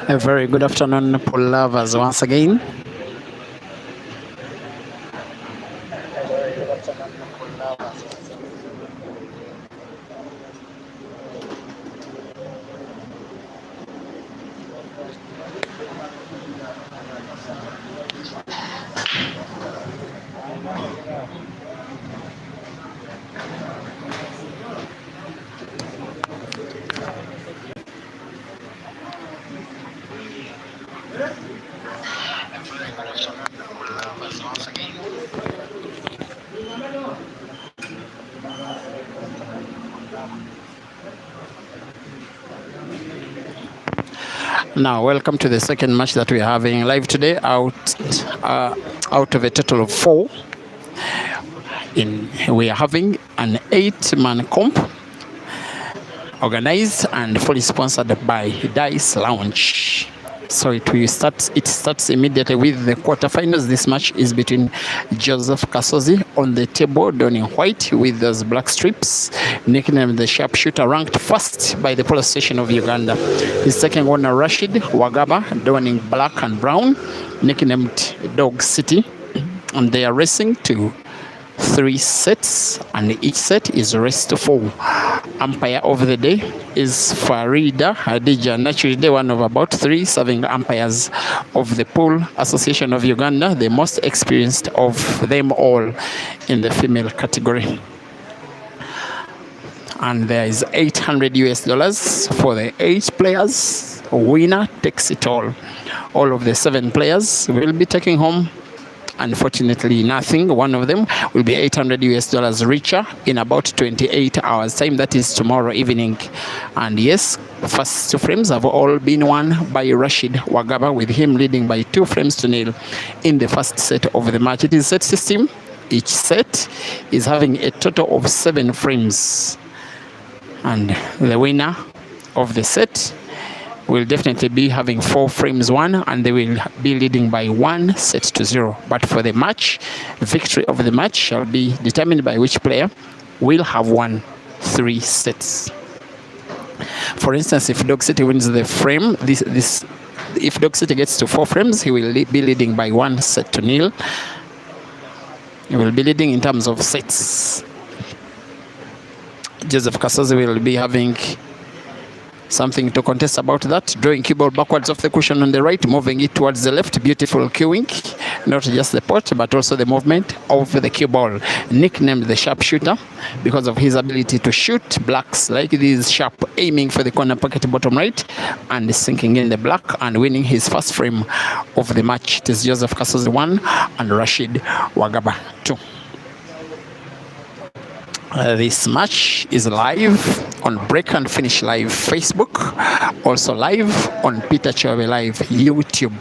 A very good afternoon, pool lovers, once again. A very good afternoon, pool lovers, once again. Now, welcome to the second match that we are having live today. Out of a total of 4, we are having an 8-man comp, organized and fully sponsored by Dice Lounge. So it starts immediately with the quarterfinals. This match is between Joseph Kasozi on the table, donning white with those black strips, nicknamed the sharpshooter, ranked first by the police station of Uganda. His second one, Rashid Wagaba, donning black and brown, nicknamed Dog City, and they are racing to 3 sets, and each set is raced to 4. Umpire of the day is Farida Hadija, naturally day one of about 3 serving umpires of the Pool Association of Uganda, the most experienced of them all in the female category. And there is $800 for the 8 players. Winner takes it all. All of the 7 players will be taking home, unfortunately, nothing. One of them will be $800 richer in about 28 hours time. That is tomorrow evening. And yes, the first 2 frames have all been won by Rashid Wagaba, with him leading by 2 frames to nil in the first set of the match. It is set system. Each set is having a total of 7 frames. And the winner of the set will definitely be having 4 frames won, and they will be leading by 1 set to 0. But for the match, victory of the match shall be determined by which player will have won 3 sets. For instance, if Dog City wins the frame, if Dog City gets to 4 frames, he will be leading by 1 set to nil. He will be leading in terms of sets. Joseph Kasozi will be having something to contest about that. Drawing cue ball backwards off the cushion on the right, moving it towards the left. Beautiful cueing. Not just the pot, but also the movement of the cue ball. Nicknamed the sharpshooter because of his ability to shoot blacks like this, sharp, aiming for the corner pocket bottom right and sinking in the black and winning his first frame of the match. It is Joseph Kasozi 1 and Rashid Wagaba 2. This match is live on Break and Finish Live Facebook, also live on Peter Chove Live YouTube.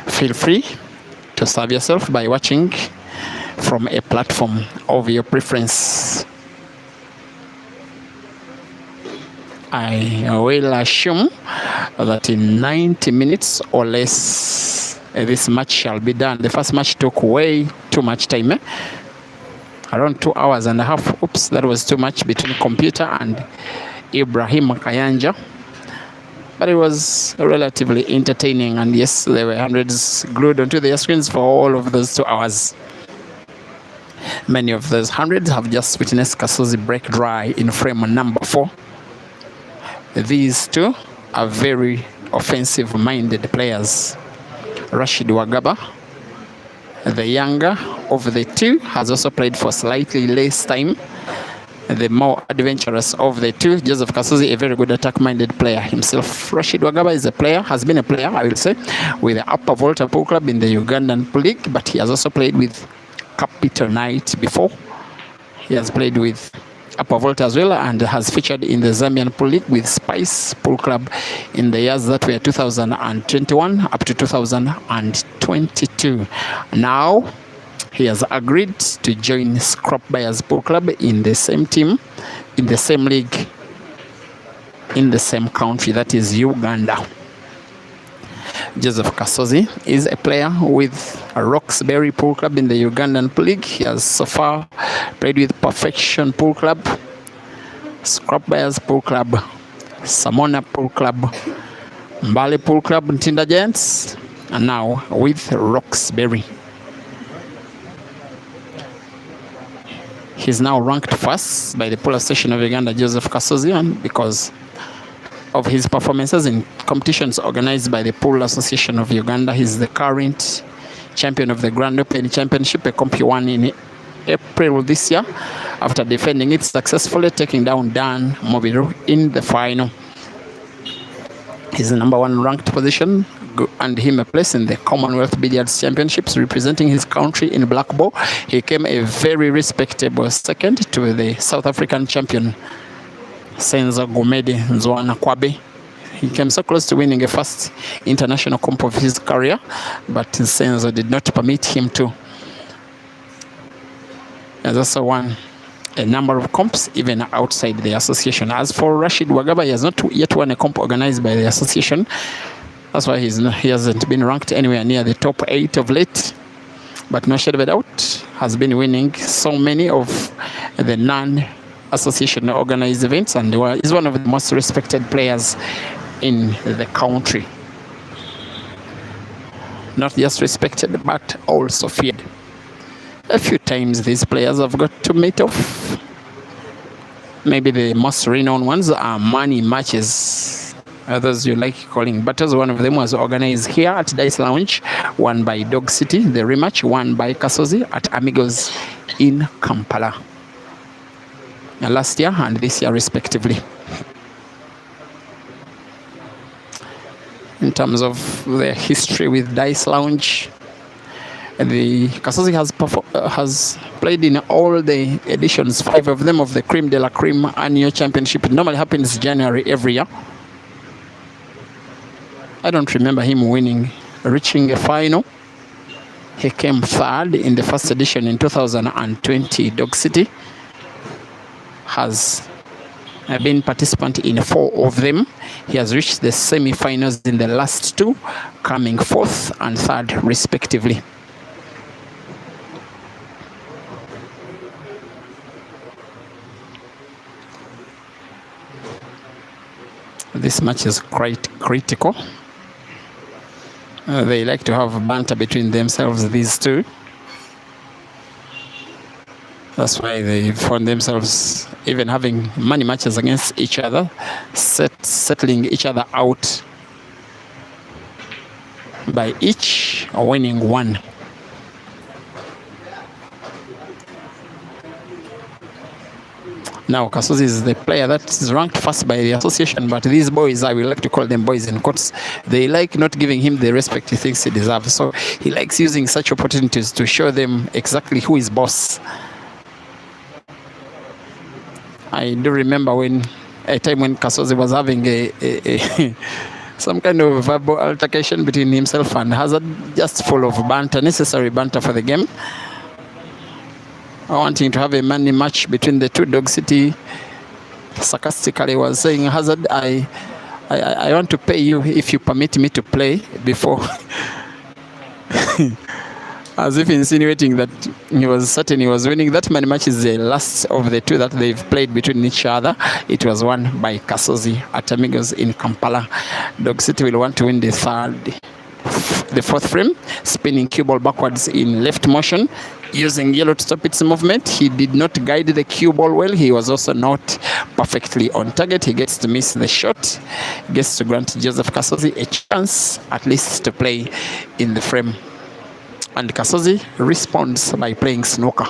Feel free to serve yourself by watching from a platform of your preference. I will assume that in 90 minutes or less, this match shall be done. The first match took way too much time. Around 2 hours and a half. Oops, that was too much between computer and Ibrahim Kayanja. But it was relatively entertaining. And yes, there were hundreds glued onto their screens for all of those 2 hours. Many of those hundreds have just witnessed Kasuzi break dry in frame number 4. These two are very offensive-minded players. Rashid Wagaba, the younger of the two, has also played for slightly less time. The more adventurous of the two, Joseph Kasuzi, a very good attack-minded player himself. Rashid Wagaba has been a player, I will say, with the Upper Volta Pool Club in the Ugandan League, but he has also played with Capital Knight before. He has played with Upper Volta as well, and has featured in the Zambian Pool League with Spice Pool Club in the years that were 2021 up to 2022. Now he has agreed to join Scrap Buyers Pool Club in the same team, in the same league, in the same country, that is Uganda. Joseph Kasozi is a player with Roxbury Pool Club in the Ugandan League. He has so far played with Perfection Pool Club, Scrap Buyers Pool Club, Samona Pool Club, Mbale Pool Club, Ntinda Giants, and now with Roxbury. He's now ranked first by the Pool Association of Uganda, Joseph Kasozi, because of his performances in competitions organized by the Pool Association of Uganda. He's the current champion of the Grand Open Championship, a comp he won in April this year after defending it successfully, taking down Dan Mobiru in the final. His number 1 ranked position earned him a place in the Commonwealth Billiards Championships representing his country in black ball. He came a very respectable second to the South African champion Senzo Gumede Nzwana Kwabe. He came so close to winning a first international comp of his career, but Senzo did not permit him to. He has also won a number of comps even outside the association. As for Rashid Wagaba, he has not yet won a comp organized by the association. That's why he hasn't been ranked anywhere near the top 8 of late. But no shadow of a doubt, has been winning so many of the non-association organized events, and is one of the most respected players in the country. Not just respected, but also feared. A few times these players have got to meet off. Maybe the most renowned ones are money matches, others you like calling battles. One of them was organized here at Dice Lounge, won by Dog City. The rematch won by Kasozi at Amigos in Kampala. Last year and this year respectively. In terms of their history with Dice Lounge, the Kasozi has played in all the editions, 5 of them, of the Creme de la Creme annual championship. It normally happens January every year. I don't remember him reaching a final. He came 3rd in the first edition in 2020. Dog City has been participant in 4 of them. He has reached the semi-finals in the last 2, coming 4th and 3rd respectively. This match is quite critical. They like to have banter between themselves, these two. That's why they found themselves even having money matches against each other, settling each other out by each winning 1. Now, Kasuzi is the player that is ranked first by the association, but these boys, I will like to call them boys in quotes, they like not giving him the respect he thinks he deserves. So he likes using such opportunities to show them exactly who is boss. I do remember a time when Kasozi was having some kind of verbal altercation between himself and Hazard, just full of banter, necessary banter for the game. Wanting to have a money match between the two. Dog City sarcastically was saying, Hazard, I want to pay you if you permit me to play before. As if insinuating that he was certain he was winning. That money match is the last of the 2 that they've played between each other. It was won by Kasozi at Amigos in Kampala. Dog City will want to win the 4th frame, spinning cue ball backwards in left motion, using yellow to stop its movement. He did not guide the cue ball well. He was also not perfectly on target. He gets to miss the shot. Gets to grant Joseph Kasozi a chance at least to play in the frame. And Kasozi responds by playing snooker.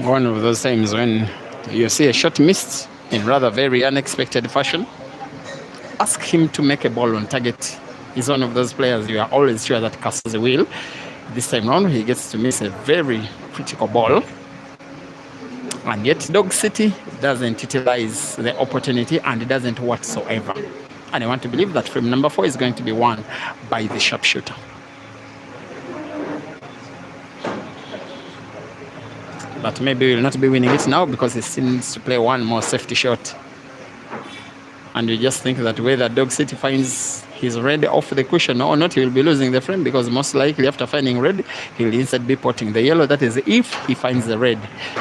One of those times when you see a shot missed in rather very unexpected fashion, ask him to make a ball on target. He's one of those players you are always sure that Kasozi will. This time round, he gets to miss a very critical ball. And yet Dog City doesn't utilize the opportunity, and it doesn't whatsoever. And I want to believe that frame number 4 is going to be won by the sharpshooter. But maybe he will not be winning it now because he still needs to play one more safety shot. And you just think that whether Dog City finds his red off the cushion or not, he will be losing the frame, because most likely after finding red, he will instead be potting the yellow. That is if he finds the red.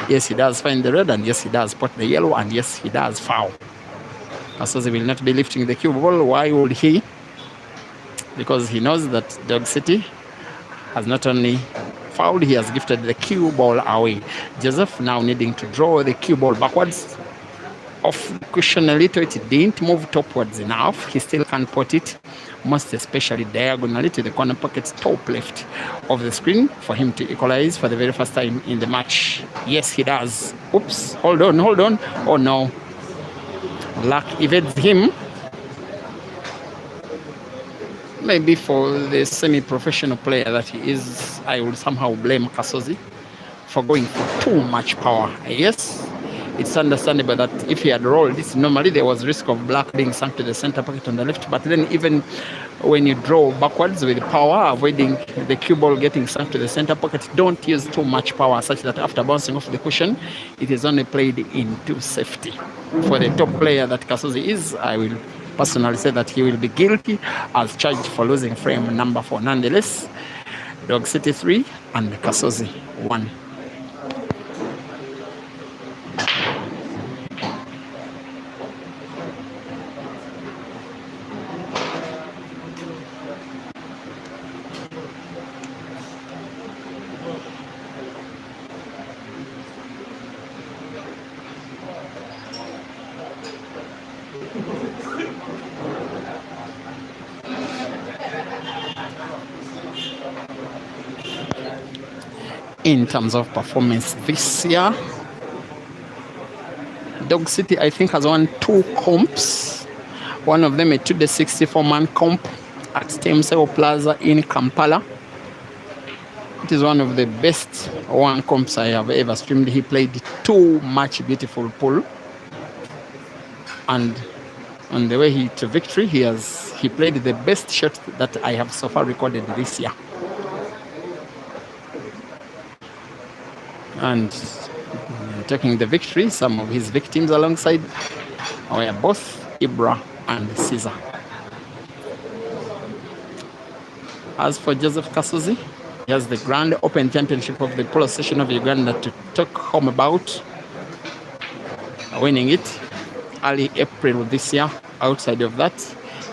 Yes, he does find the red, and yes, he does pot the yellow, and yes, he does foul. Kasozi will not be lifting the cue ball. Why would he? Because he knows that Dog City has not only fouled, he has gifted the cue ball away. Joseph now needing to draw the cue ball backwards off the cushion a little. It didn't move topwards enough. He still can't put it, most especially diagonally to the corner pocket top left of the screen, for him to equalize for the very first time in the match. Yes, he does. Oops, hold on. Oh no. Luck evades him. Maybe for the semi-professional player that he is, I would somehow blame Kasozi for going for too much power. Yes, it's understandable that if he had rolled this, normally there was risk of black being sunk to the center pocket on the left. But then even when you draw backwards with power, avoiding the cue ball getting sunk to the center pocket, don't use too much power such that after bouncing off the cushion, it is only played into safety. For the top player that Kasozi is, I will personally say that he will be guilty as charged for losing frame number 4. Nonetheless, Dog City 3 and Kasozi 1. In terms of performance this year, Dog City, I think, has won 2 comps. One of them a 2-64-man comp at Temseo Plaza in Kampala. It is one of the best one comps I have ever streamed. He played 2 much beautiful pool, and on the way to victory, he played the best shot that I have so far recorded this year. And taking the victory, some of his victims alongside were both Ibra and Caesar. As for Joseph Kasuzi, he has the Grand Open Championship of the Polo Session of Uganda to talk home about, winning it early April this year. Outside of that,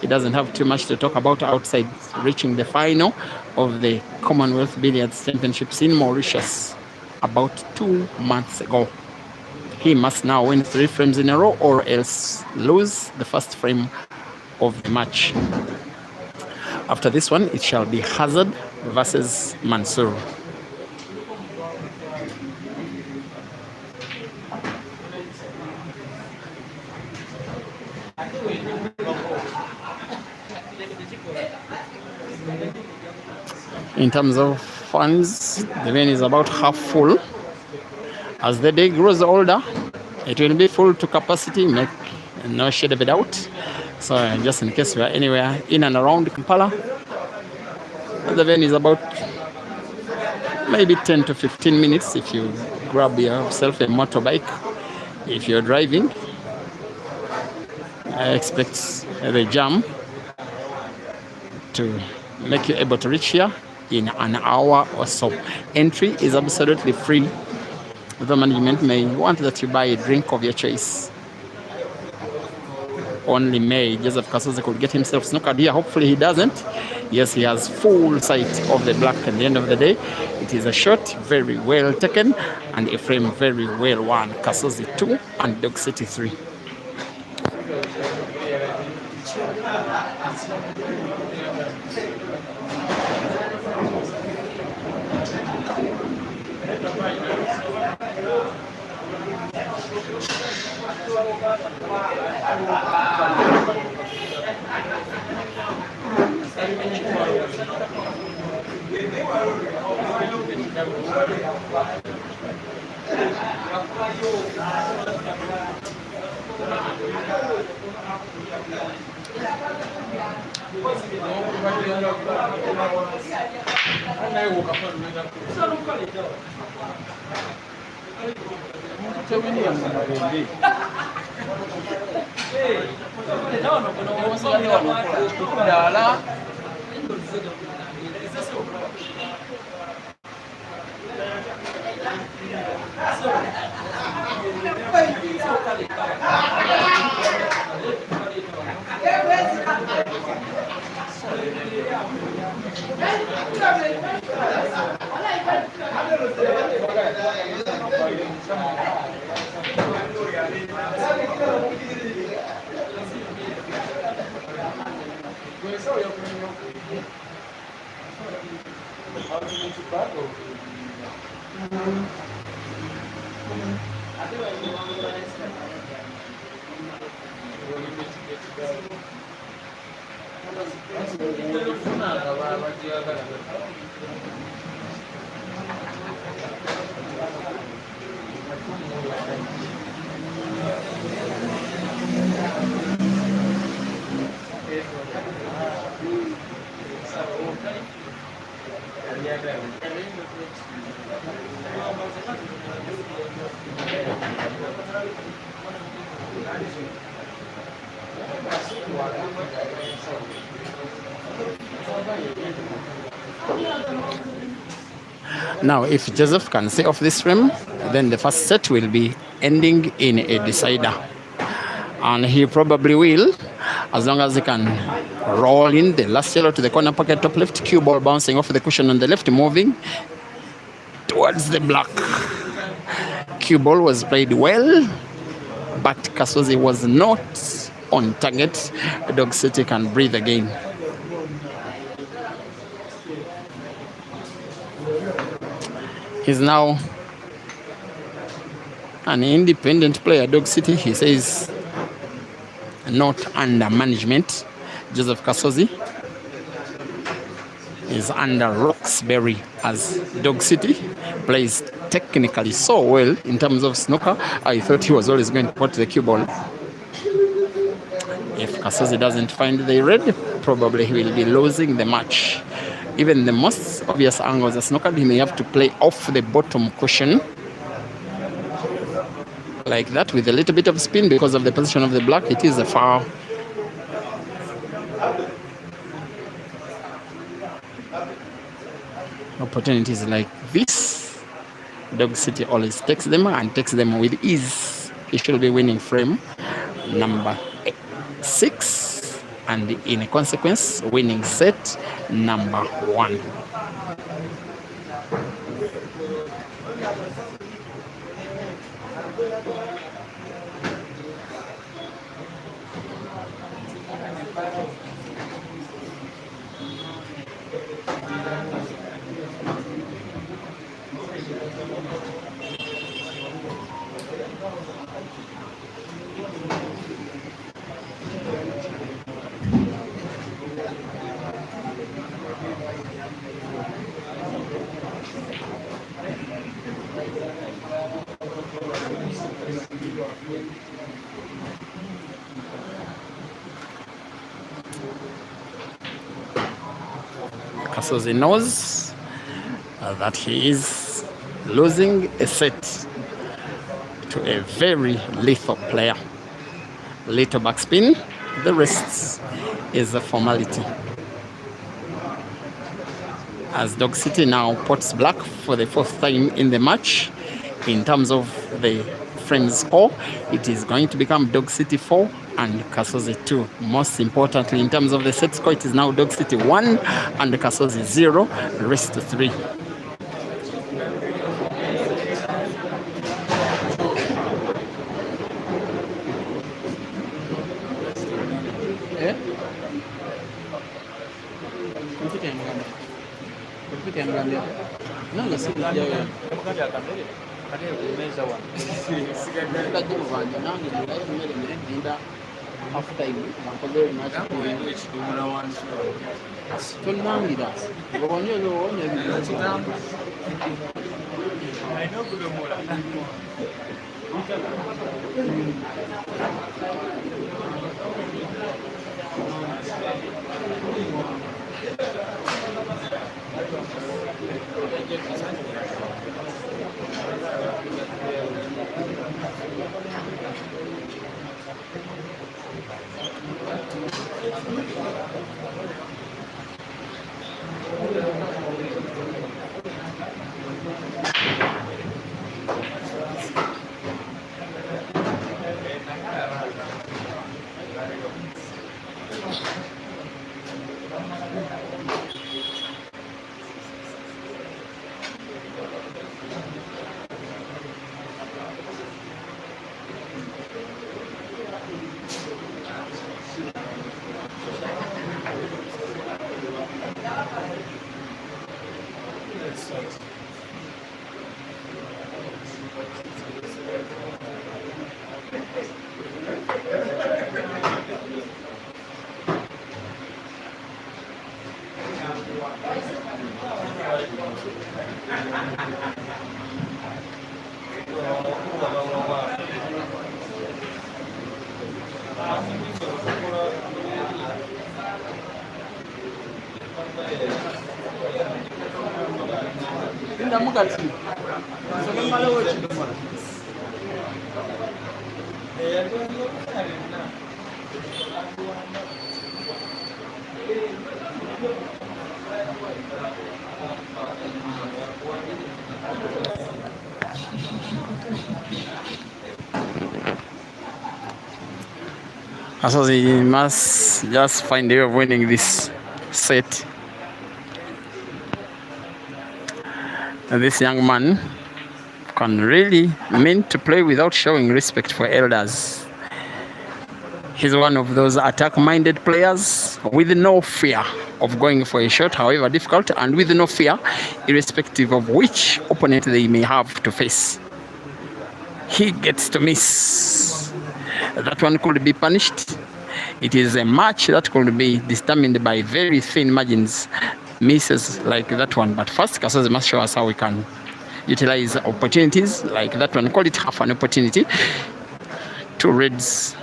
he doesn't have too much to talk about outside reaching the final of the Commonwealth Billiards Championships in Mauritius about 2 months ago. He must now win 3 frames in a row or else lose the first frame of the match. After this one, it shall be Hazard versus Mansour. In terms of funds, the venue is about half full. As the day grows older, it will be full to capacity, make no shade of a doubt. So just in case we are anywhere in and around Kampala, the venue is about maybe 10 to 15 minutes if you grab yourself a motorbike. If you're driving, I expect the jam to make you able to reach here in an hour or so. Entry is absolutely free. The management may want that you buy a drink of your choice. Only may Joseph Kasozi could get himself snookered here. Hopefully he doesn't. Yes, he has full sight of the black at the end of the day. It is a shot very well taken and a frame very well won. Kasozi 2 and Dog City 3. Now, if Joseph can see off this frame, then the first set will be ending in a decider. And he probably will, as long as he can roll in the last yellow to the corner pocket top left, cue ball bouncing off the cushion on the left, moving towards the black. Cue ball was played well, but Kasozi was not on target. Dog City can breathe again. He's now an independent player. Dog City, he says, not under management. Joseph Kasozi is under Roxbury, as Dog City plays technically so well in terms of snooker. I thought he was always going to put the cue ball. If Kasozi doesn't find the red, probably he will be losing the match. Even the most obvious angles of snooker, he may have to play off the bottom cushion like that with a little bit of spin because of the position of the black. It is a foul. Opportunities like this, Dog City always takes them and takes them with ease. He should be winning frame number 6 and in consequence winning set number 1. Kasozi knows that he is losing a set to a very lethal player. Little backspin, the rest is a formality. As Dog City now pots black for the 4th time in the match, in terms of the frame score, it is going to become Dog City 4 and Kasozi 2. Most importantly, in terms of the set score, it is now Dog City 1 and Kasozi 0, rest 3. Kasozi must just find a way of winning this set. And this young man can really mean to play without showing respect for elders. He's one of those attack-minded players with no fear of going for a shot, however difficult, and with no fear, irrespective of which opponent they may have to face. He gets to miss. That one could be punished. It is a match that could be determined by very thin margins. Misses like that one. But first, Kasozi must show us how we can utilize opportunities like that one. Call it half an opportunity. Two reds.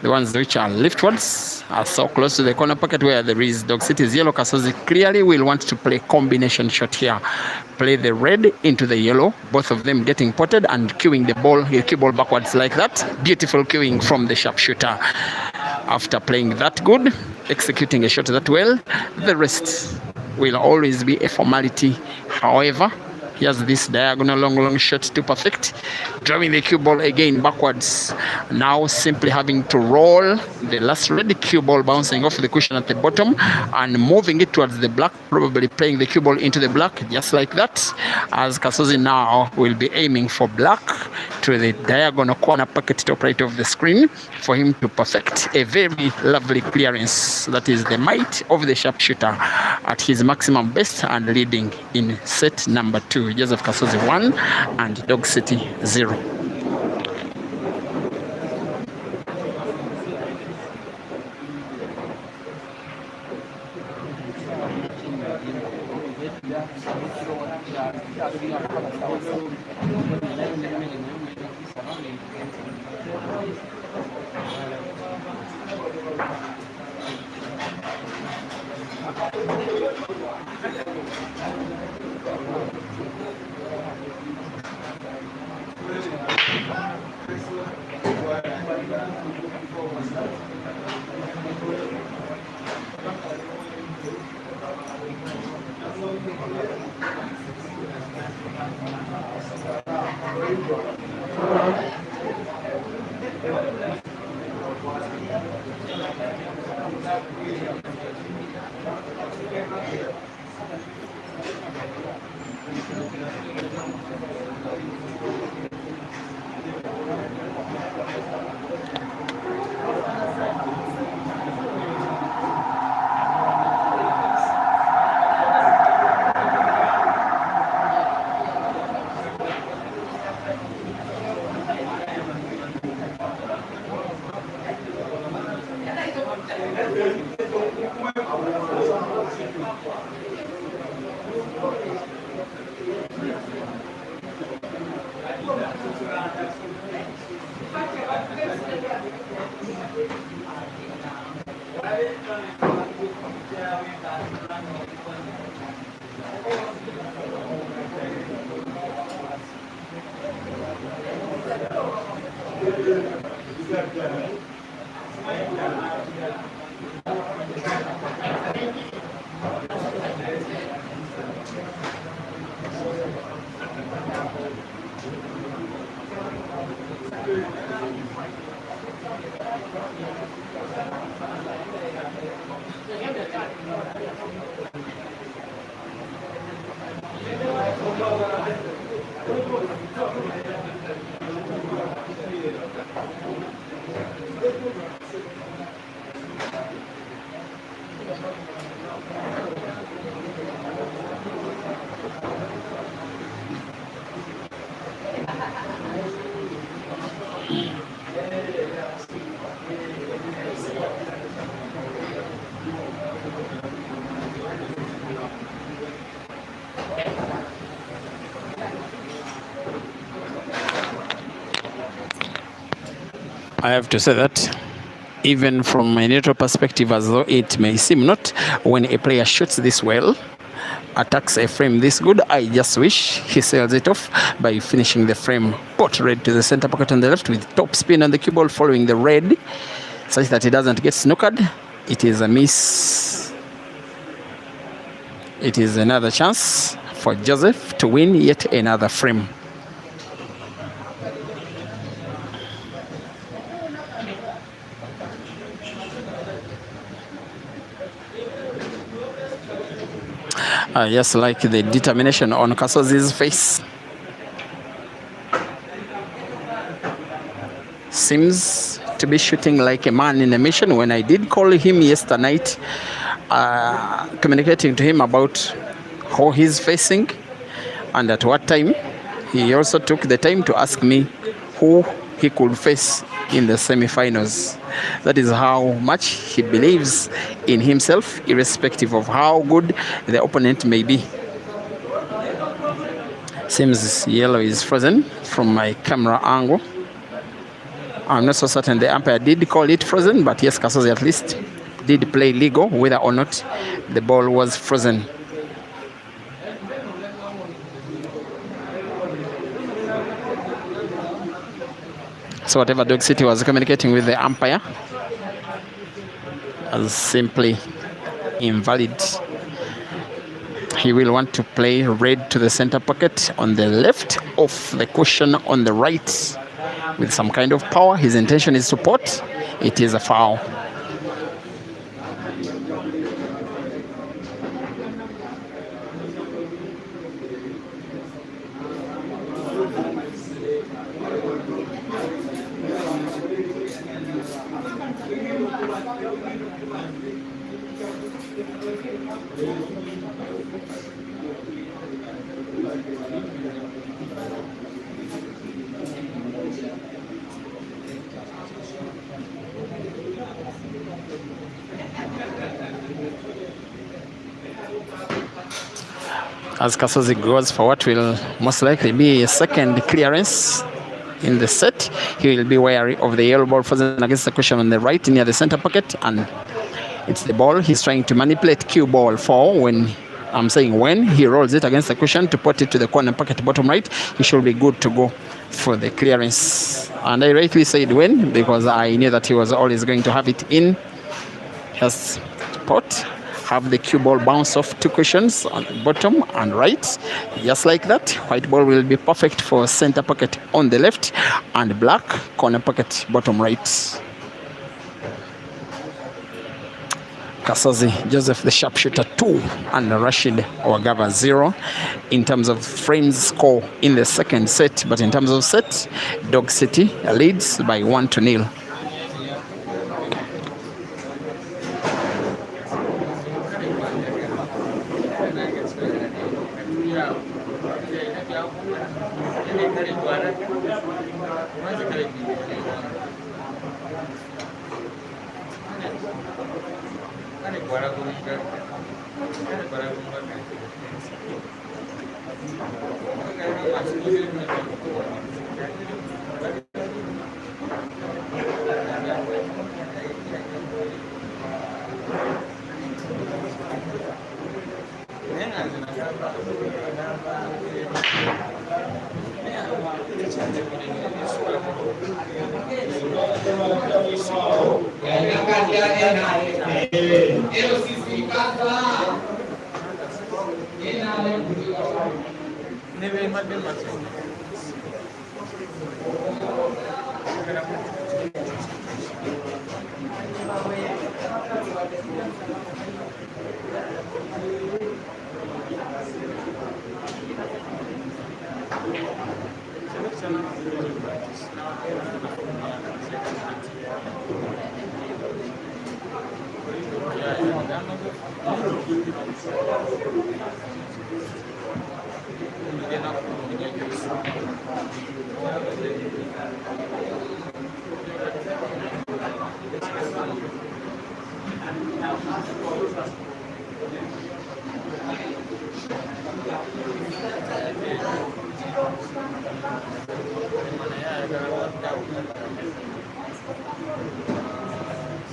The ones which are leftwards are so close to the corner pocket where there is Dog City's yellow. Kasozi clearly will want to play combination shot here. Play the red into the yellow, both of them getting potted and cueing the ball, cue ball backwards like that. Beautiful cueing from the sharpshooter. After playing that good, executing a shot that well, the rest will always be a formality. However, he has this diagonal long shot to perfect, drawing the cue ball again backwards. Now simply having to roll the last red, cue ball bouncing off the cushion at the bottom and moving it towards the black, probably playing the cue ball into the black, just like that, as Kasozi now will be aiming for black to the diagonal corner pocket top right of the screen for him to perfect a very lovely clearance. That is the might of the sharpshooter at his maximum best and leading in set number 2. Joseph Kasozi 1 and Dog City 0. I have to say that even from a neutral perspective, as though it may seem not, when a player shoots this well, attacks a frame this good, I just wish he sails it off by finishing the frame. Pot red to the center pocket on the left with top spin on the cue ball following the red, such that he doesn't get snookered. It is a miss. It is another chance for Joseph to win yet another frame. Just like the determination on Kasozi's face. Seems to be shooting like a man in a mission. When I did call him yesterday night, communicating to him about how he's facing and at what time, he also took the time to ask me who he could face in the semi-finals. That is how much he believes in himself, irrespective of how good the opponent may be. Seems yellow is frozen from my camera angle. I'm not so certain the umpire did call it frozen, but yes, Kasozi at least did play legal, whether or not the ball was frozen. So whatever Dog City was communicating with the umpire was simply invalid. He will want to play red to the center pocket on the left, off the cushion on the right with some kind of power. His intention is to pot. It is a foul. As Kasozi goes for what will most likely be a second clearance in the set, he will be wary of the yellow ball frozen against the cushion on the right near the center pocket, and it's the ball he's trying to manipulate cue ball for. When I'm saying when he rolls it against the cushion to put it to the corner pocket bottom right, he should be good to go for the clearance. And I rightly said when, because I knew that he was always going to have it in. Just pot, have the cue ball bounce off two cushions on the bottom and right, just like that. White ball will be perfect for center pocket on the left and black corner pocket bottom right. Kasozi, Joseph the sharpshooter 2 and Rashid Wagaba 0 in terms of frames score in the second set, but in terms of set, Dog City leads by 1-0.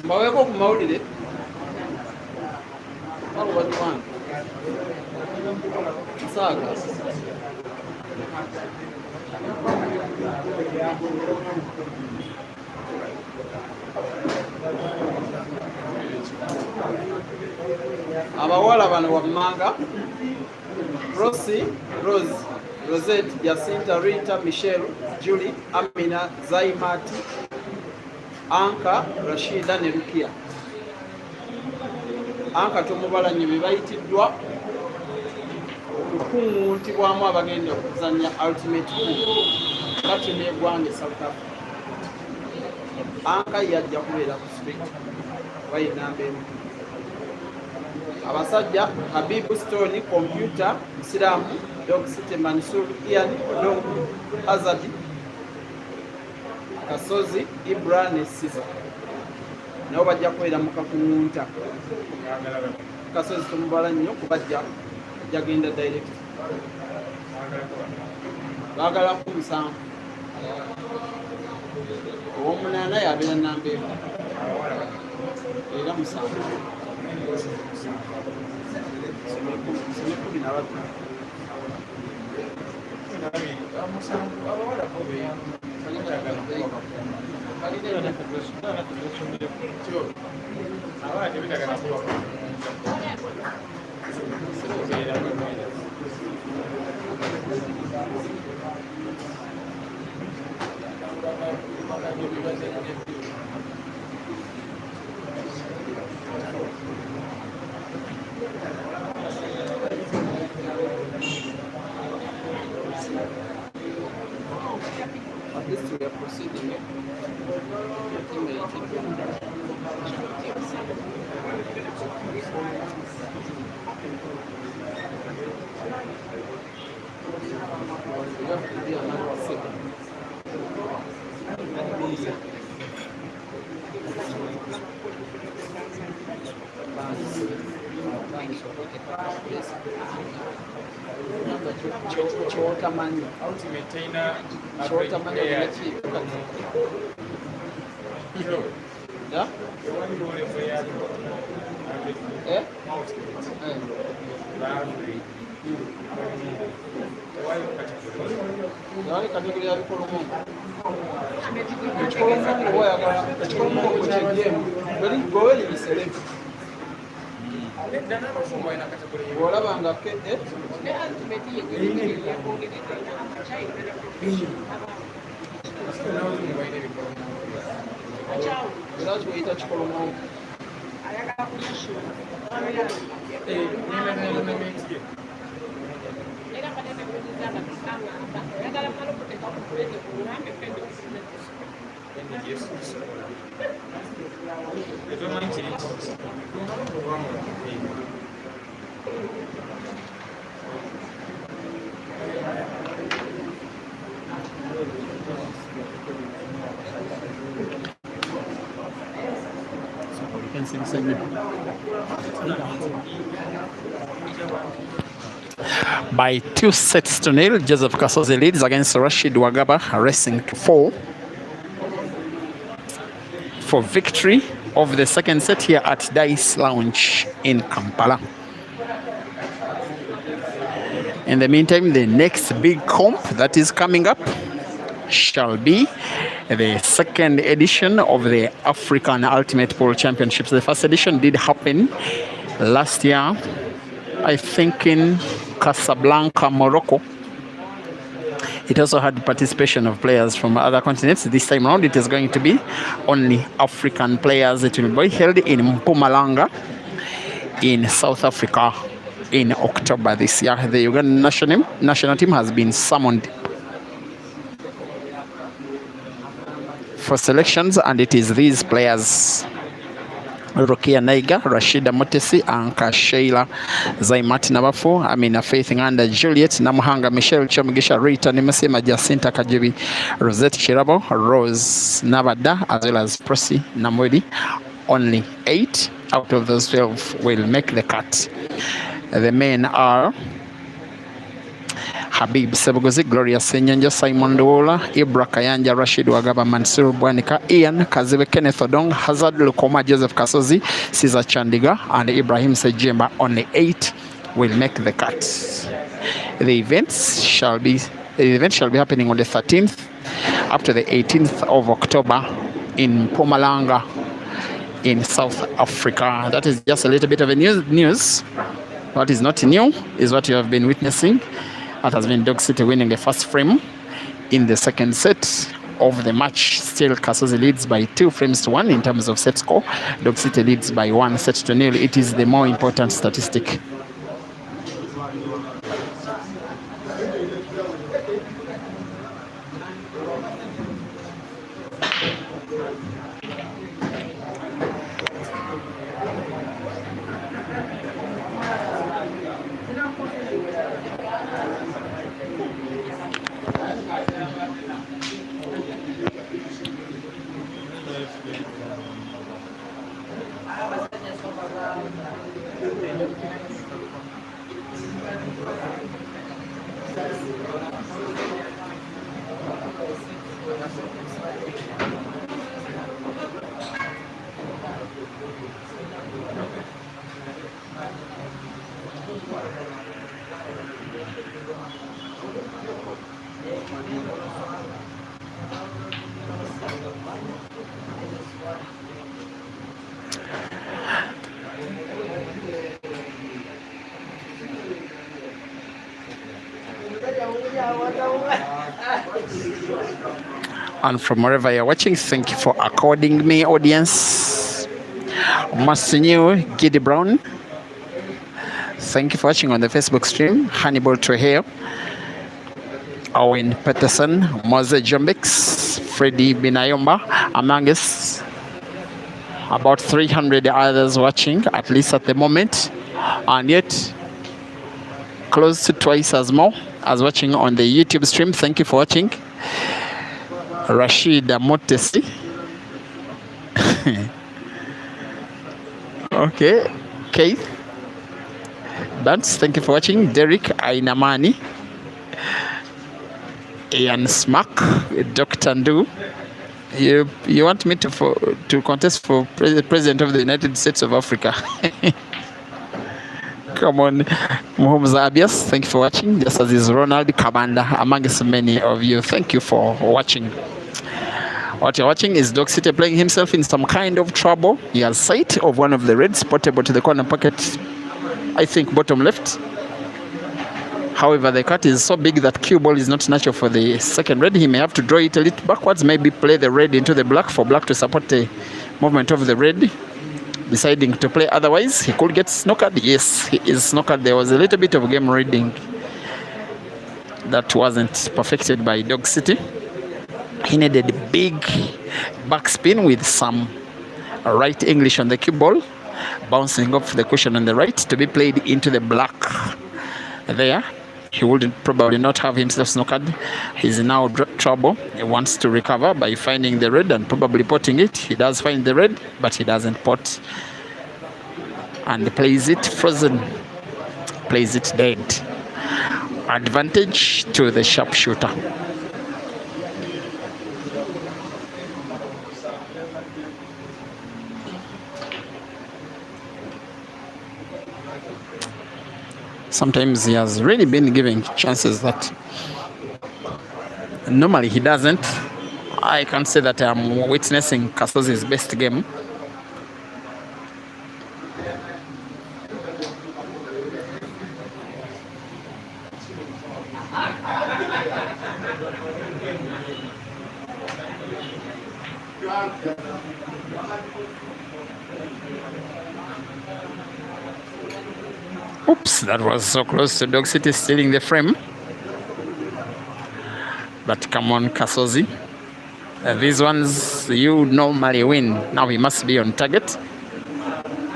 Bawa kok mau di? What do you want? Saga. Abawala bano wammanga Rossi, Rose, Rosette, Jacinta, Rita, Michelle, Julie, Amina, Zaimati, Anka, Rashida ne Rukia. Anka tumubalanye be bayitiddwa okukuŋŋuntibwamu abagenda okuzannya ultimate pool kati n'eggwanga South Africa. Anka yajja kubeera ku street bayinamba emu. Abasajja Habibu Stone, Computer, Siramu, Dog City, Mansur, Ian, Dog, Azadi, Kasozi, Ibra ne Siza. Nabo bajja kubeera mu kakungunta. Kasozi tumubala nnyo kubajja jagenda direct. Baagala ku musanvu. Owomunaana yabeera namba emu. Era musanvu. At least we are proceeding. We have to be another second. By 2-0, Joseph Kasozi leads against Rashid Wagaba, racing to 4 for victory of the second set here at Dice Lounge in Kampala. In the meantime, the next big comp that is coming up shall be the second edition of the African Ultimate Pool Championships. The first edition did happen last year, I think in Casablanca, Morocco. It also had participation of players from other continents. This time around, it is going to be only African players. It will be held in Mpumalanga in South Africa in October this year. The Ugandan national team has been summoned for selections, and it is these players: Rukia Naiga, Rashida Motesi, Anka Sheila, Zaimati Nabafu, Amina Faith Nganda, Juliet Namuhanga, Michelle Chomigisha, Rita Nimesema, Jacinta Kajibi, Rosette Chirabo, Rose Navada, as well as Prosi Namwedi. Only 8 out of those 12 will make the cut. The men are Habib Sebugozi, Gloria Senyanja, Simon Dola, Ibra Kayanja, Rashid Wagaba, Mansur Bwanika, Ian Kazibe, Kenneth Odong, Hazard Lukoma, Joseph Kasozi, Caesar Chandiga, and Ibrahim Sejemba. Only 8 will make the cut. The event shall be happening on the 13th up to the 18th of October in Mpumalanga in South Africa. That is just a little bit of a news. What is not new is what you have been witnessing. That has been Dog City winning the first frame in the second set of the match. Still, Kasozi leads by 2 frames to 1 in terms of set score. Dog City leads by 1 set to 0. It is the more important statistic. And from wherever you're watching, thank you for according me, audience. Master New, Giddy Brown. Thank you for watching on the Facebook stream. Hannibal Troheo, Owen Peterson, Mose Jombix, Freddie Binayomba, among us. About 300 others watching, at least at the moment. And yet, close to twice as more as watching on the YouTube stream. Thank you for watching. Rashid Motesi. Okay. Keith. Dance, thank you for watching. Derek Ainamani. Ian Smack. Dr. Ndu. You want me to contest for President of the United States of Africa? Come on, Muhammad Abias, thank you for watching. Just as is Ronald Kabanda, amongst many of you. Thank you for watching. What you're watching is Dog City playing himself in some kind of trouble. He has sight of one of the reds, portable to the corner pocket, I think bottom left. However, the cut is so big that cue ball is not natural for the second red. He may have to draw it a little backwards, maybe play the red into the black for black to support the movement of the red. Deciding to play otherwise, he could get snookered. Yes, he is snookered. There was a little bit of game reading that wasn't perfected by Dog City. He needed a big backspin with some right English on the cue ball, bouncing off the cushion on the right to be played into the black there. He would probably not have himself snookered. He's in now trouble. He wants to recover by finding the red and probably potting it. He does find the red, but he doesn't pot. And plays it frozen. Plays it dead. Advantage to the sharpshooter. Sometimes he has really been giving chances that normally he doesn't. I can't say that I'm witnessing Kasozi's best game. Oops, that was so close to Dog City stealing the frame. But come on, Kasozi. These ones you normally win. Now he must be on target.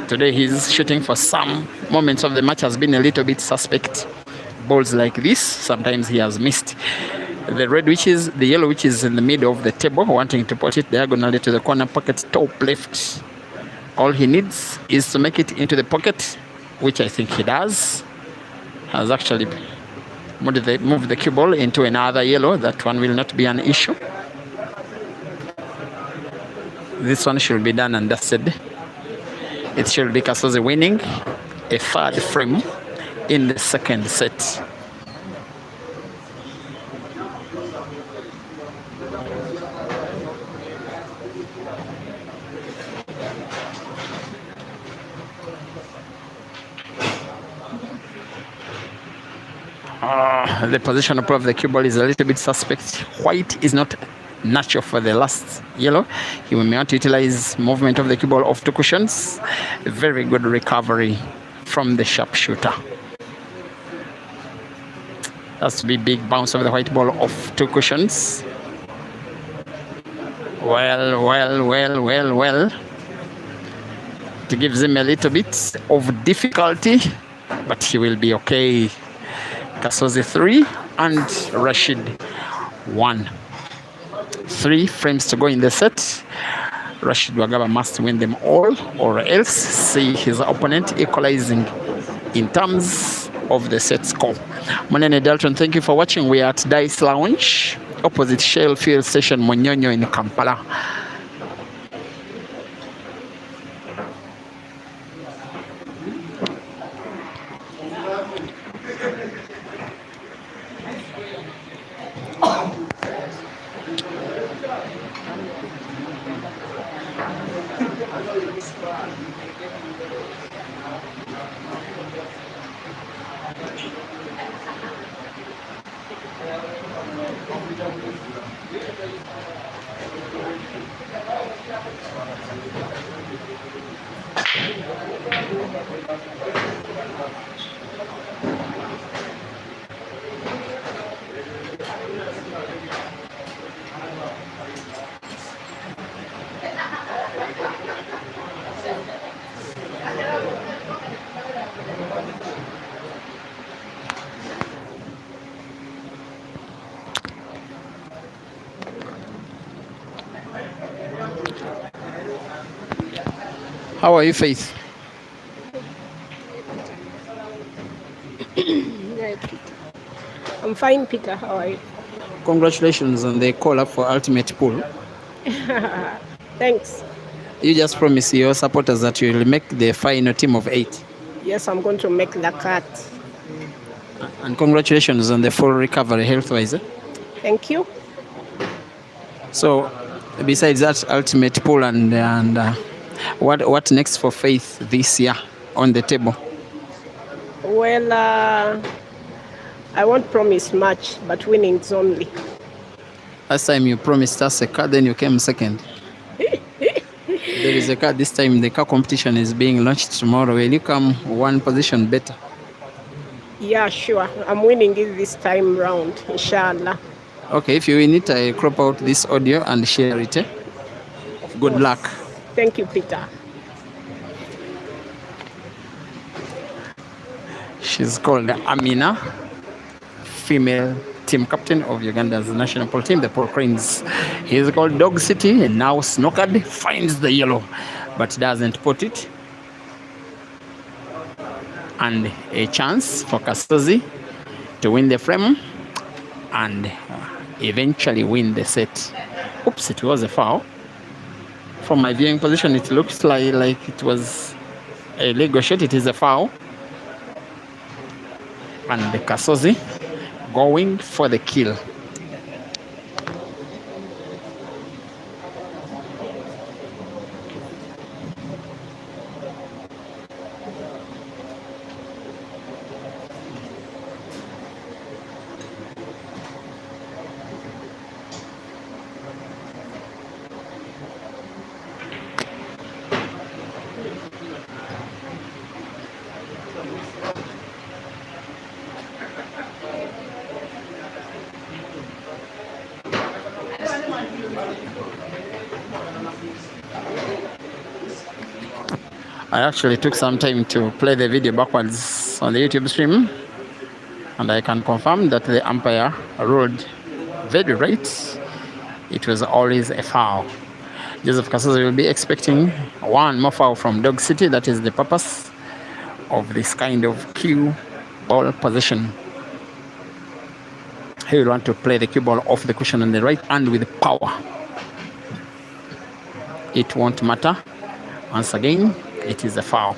Today he's shooting for some moments of the match has been a little bit suspect. Balls like this, sometimes he has missed. The yellow which is in the middle of the table, wanting to put it diagonally to the corner pocket top left. All he needs is to make it into the pocket, which I think he does. Has actually moved the cue ball into another yellow. That one will not be an issue. This one should be done and dusted. It should be Kasozi winning a third frame in the second set. The position of the cue ball is a little bit suspect. White is not natural for the last yellow. He may want to utilize movement of the cue ball of two cushions. A very good recovery from the sharpshooter. Has to be big bounce of the white ball of two cushions. Well. It gives him a little bit of difficulty, but he will be okay. Kasozi 3 and Rashid 1. 3 frames to go in the set. Rashid Wagaba must win them all or else see his opponent equalizing in terms of the set score. Monene Dalton, thank you for watching. We are at Dice Lounge, opposite Shell Field Station, Monyonyo in Kampala. How are you, Faith? I'm fine, Peter. How are you? Congratulations on the call up for Ultimate Pool. Thanks. You just promised your supporters that you will make the final team of 8. Yes, I'm going to make the cut. And congratulations on the full recovery health-wise. Thank you. So, besides that Ultimate Pool and what next for Faith this year on the table? Well, I won't promise much, but winnings only. Last time you promised us a car, then you came second. There is a car this time. The car competition is being launched tomorrow. Will you come one position better? Yeah, sure. I'm winning it this time round, inshallah. Okay, if you win it, I crop out this audio and share it. Good luck. Thank you, Peter. She's called Amina, female team captain of Uganda's national pole team, the Pole Cranes. He's called Dog City, and now snookered, finds the yellow, but doesn't put it. And a chance for Kasozi to win the frame and eventually win the set. Oops, it was a foul. From my viewing position, it looks like it was a legal shot. It is a foul. And the Kasozi going for the kill. I actually took some time to play the video backwards on the YouTube stream, and I can confirm that the umpire ruled very right. It was always a foul. Joseph Kasuzi will be expecting one more foul from Dog City. That is the purpose of this kind of cue ball position. He will want to play the cue ball off the cushion on the right hand with power. It won't matter. Once again, it is a foul.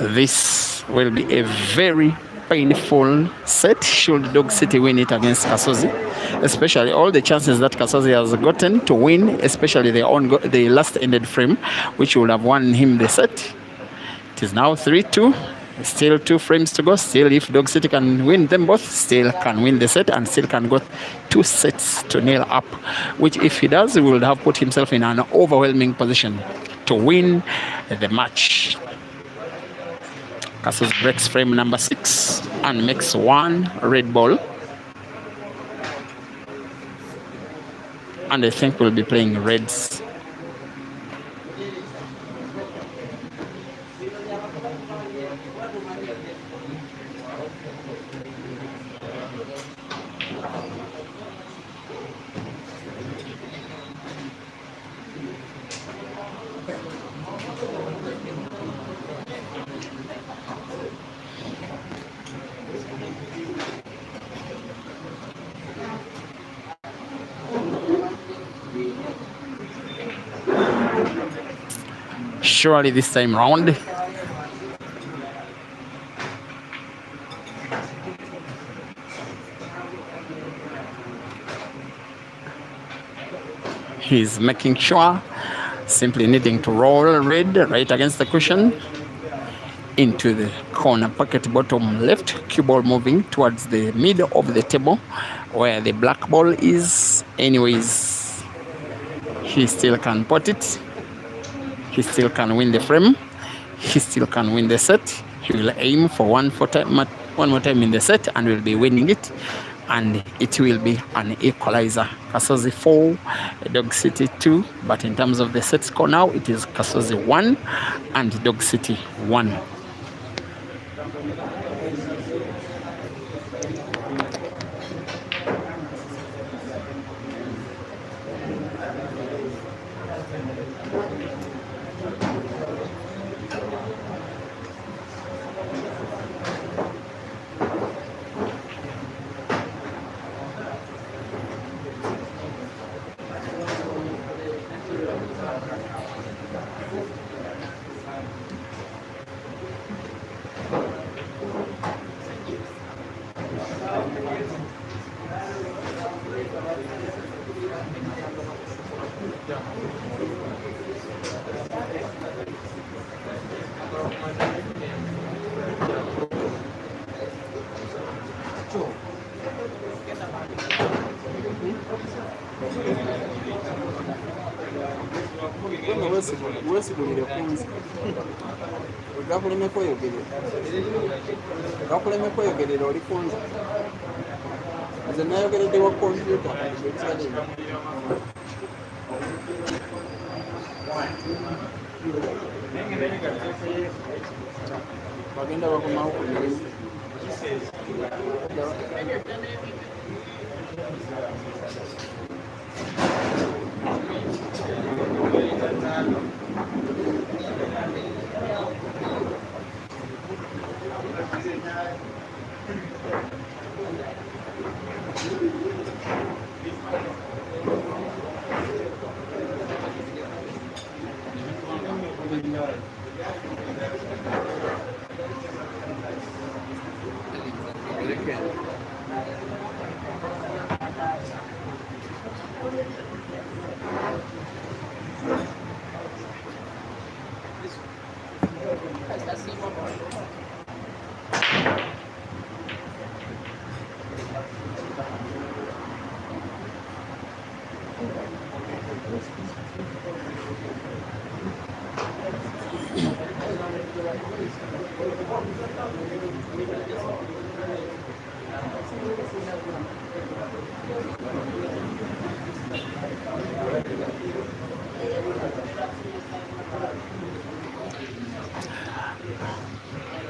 This will be a very painful set should Dog City win it against Kasozi, especially all the chances that Kasozi has gotten to win, especially the last ended frame, which would have won him the set. It is now 3-2. Still 2 frames to go. Still, if Dog City can win them both, still can win the set and still can go 2 sets to nail up, which if he does, he will have put himself in an overwhelming position to win the match. Kasuzi breaks frame number 6 and makes 1 red ball. And I think we'll be playing reds. Surely this time round, he's making sure, simply needing to roll red right against the cushion into the corner pocket bottom left, cue ball moving towards the middle of the table where the black ball is. Anyways, he still can pot it. He still can win the frame. He still can win the set. He will aim for one more time in the set and will be winning it. And it will be an equalizer. Kasozi 4, Dog City 2. But in terms of the set score now, it is Kasozi 1 and Dog City 1.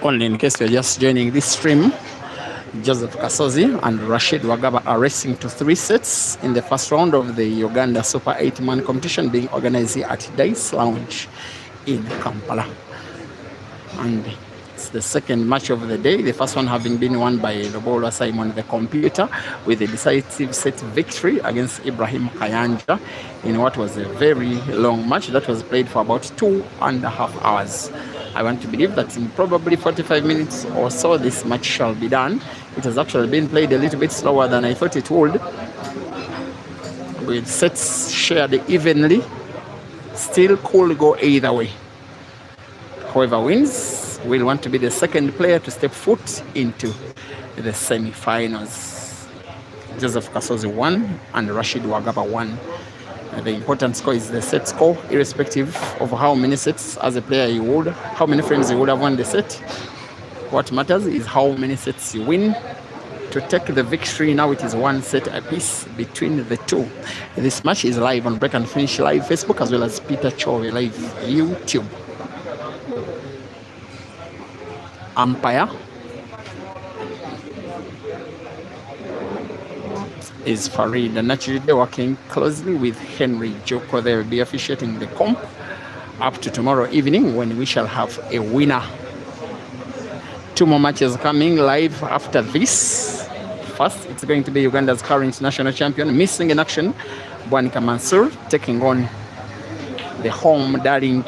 Only in case you're just joining this stream, Joseph Kasozi and Rashid Wagaba are racing to 3 sets in the first round of the Uganda Super 8-man competition being organized here at Dice Lounge in Kampala. And it's the second match of the day, the first one having been won by Lobola Simon the computer with a decisive set victory against Ibrahim Kayanja in what was a very long match that was played for about 2.5 hours. I want to believe that in probably 45 minutes or so this match shall be done. It has actually been played a little bit slower than I thought it would, with sets shared evenly. Still could go either way. Whoever wins will want to be the second player to step foot into the semi-finals. Joseph Kasozi won and Rashid Wagaba won. The important score is the set score, irrespective of how many sets as a player you would, how many frames you would have won the set. What matters is how many sets you win to take the victory. Now it is 1 set apiece between the two. This match is live on Break and Finish Live Facebook as well as Peter Chove Live YouTube. Umpire is Farid Nachide, working closely with Henry Joko. They will be officiating the comp up to tomorrow evening when we shall have a winner. 2 more matches coming live after this. First, it's going to be Uganda's current national champion, missing in action, Bwanika Mansur, taking on the home darling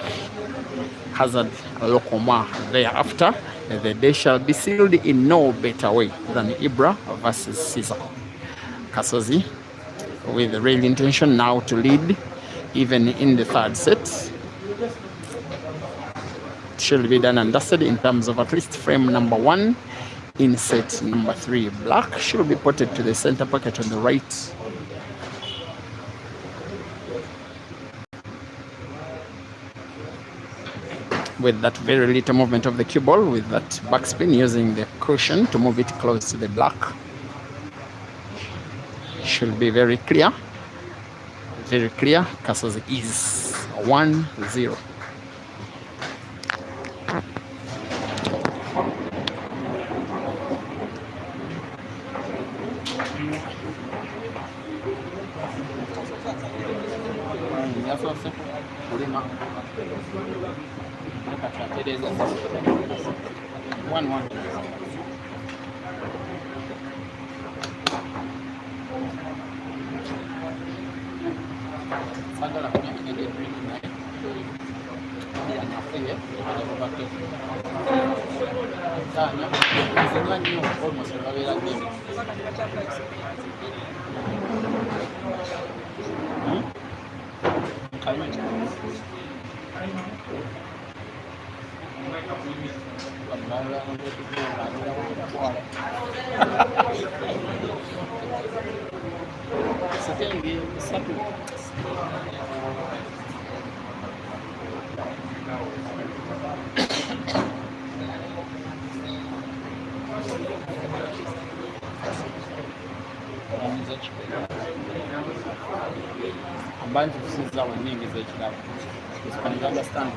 Hazard Lokoma. Thereafter, the day shall be sealed in no better way than Ibra versus Caesar. Kasozi with the real intention now to lead even in the 3rd set. It should be done and dusted in terms of at least frame number 1 in set number 3. Black should be ported to the center pocket on the right. With that very little movement of the cue ball, with that backspin, using the cushion to move it close to the black. Should be very clear. Very clear. Kasozi is 1-0. A bunch of things that were named is that you can understand.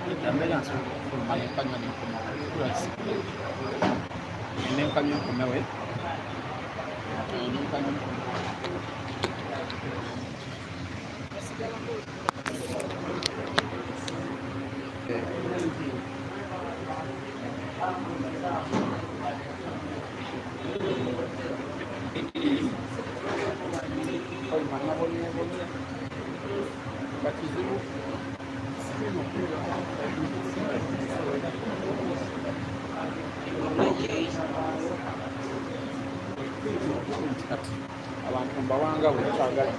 The ambulance from my family and then coming from away. kati abantu mbawanga bwe kyagala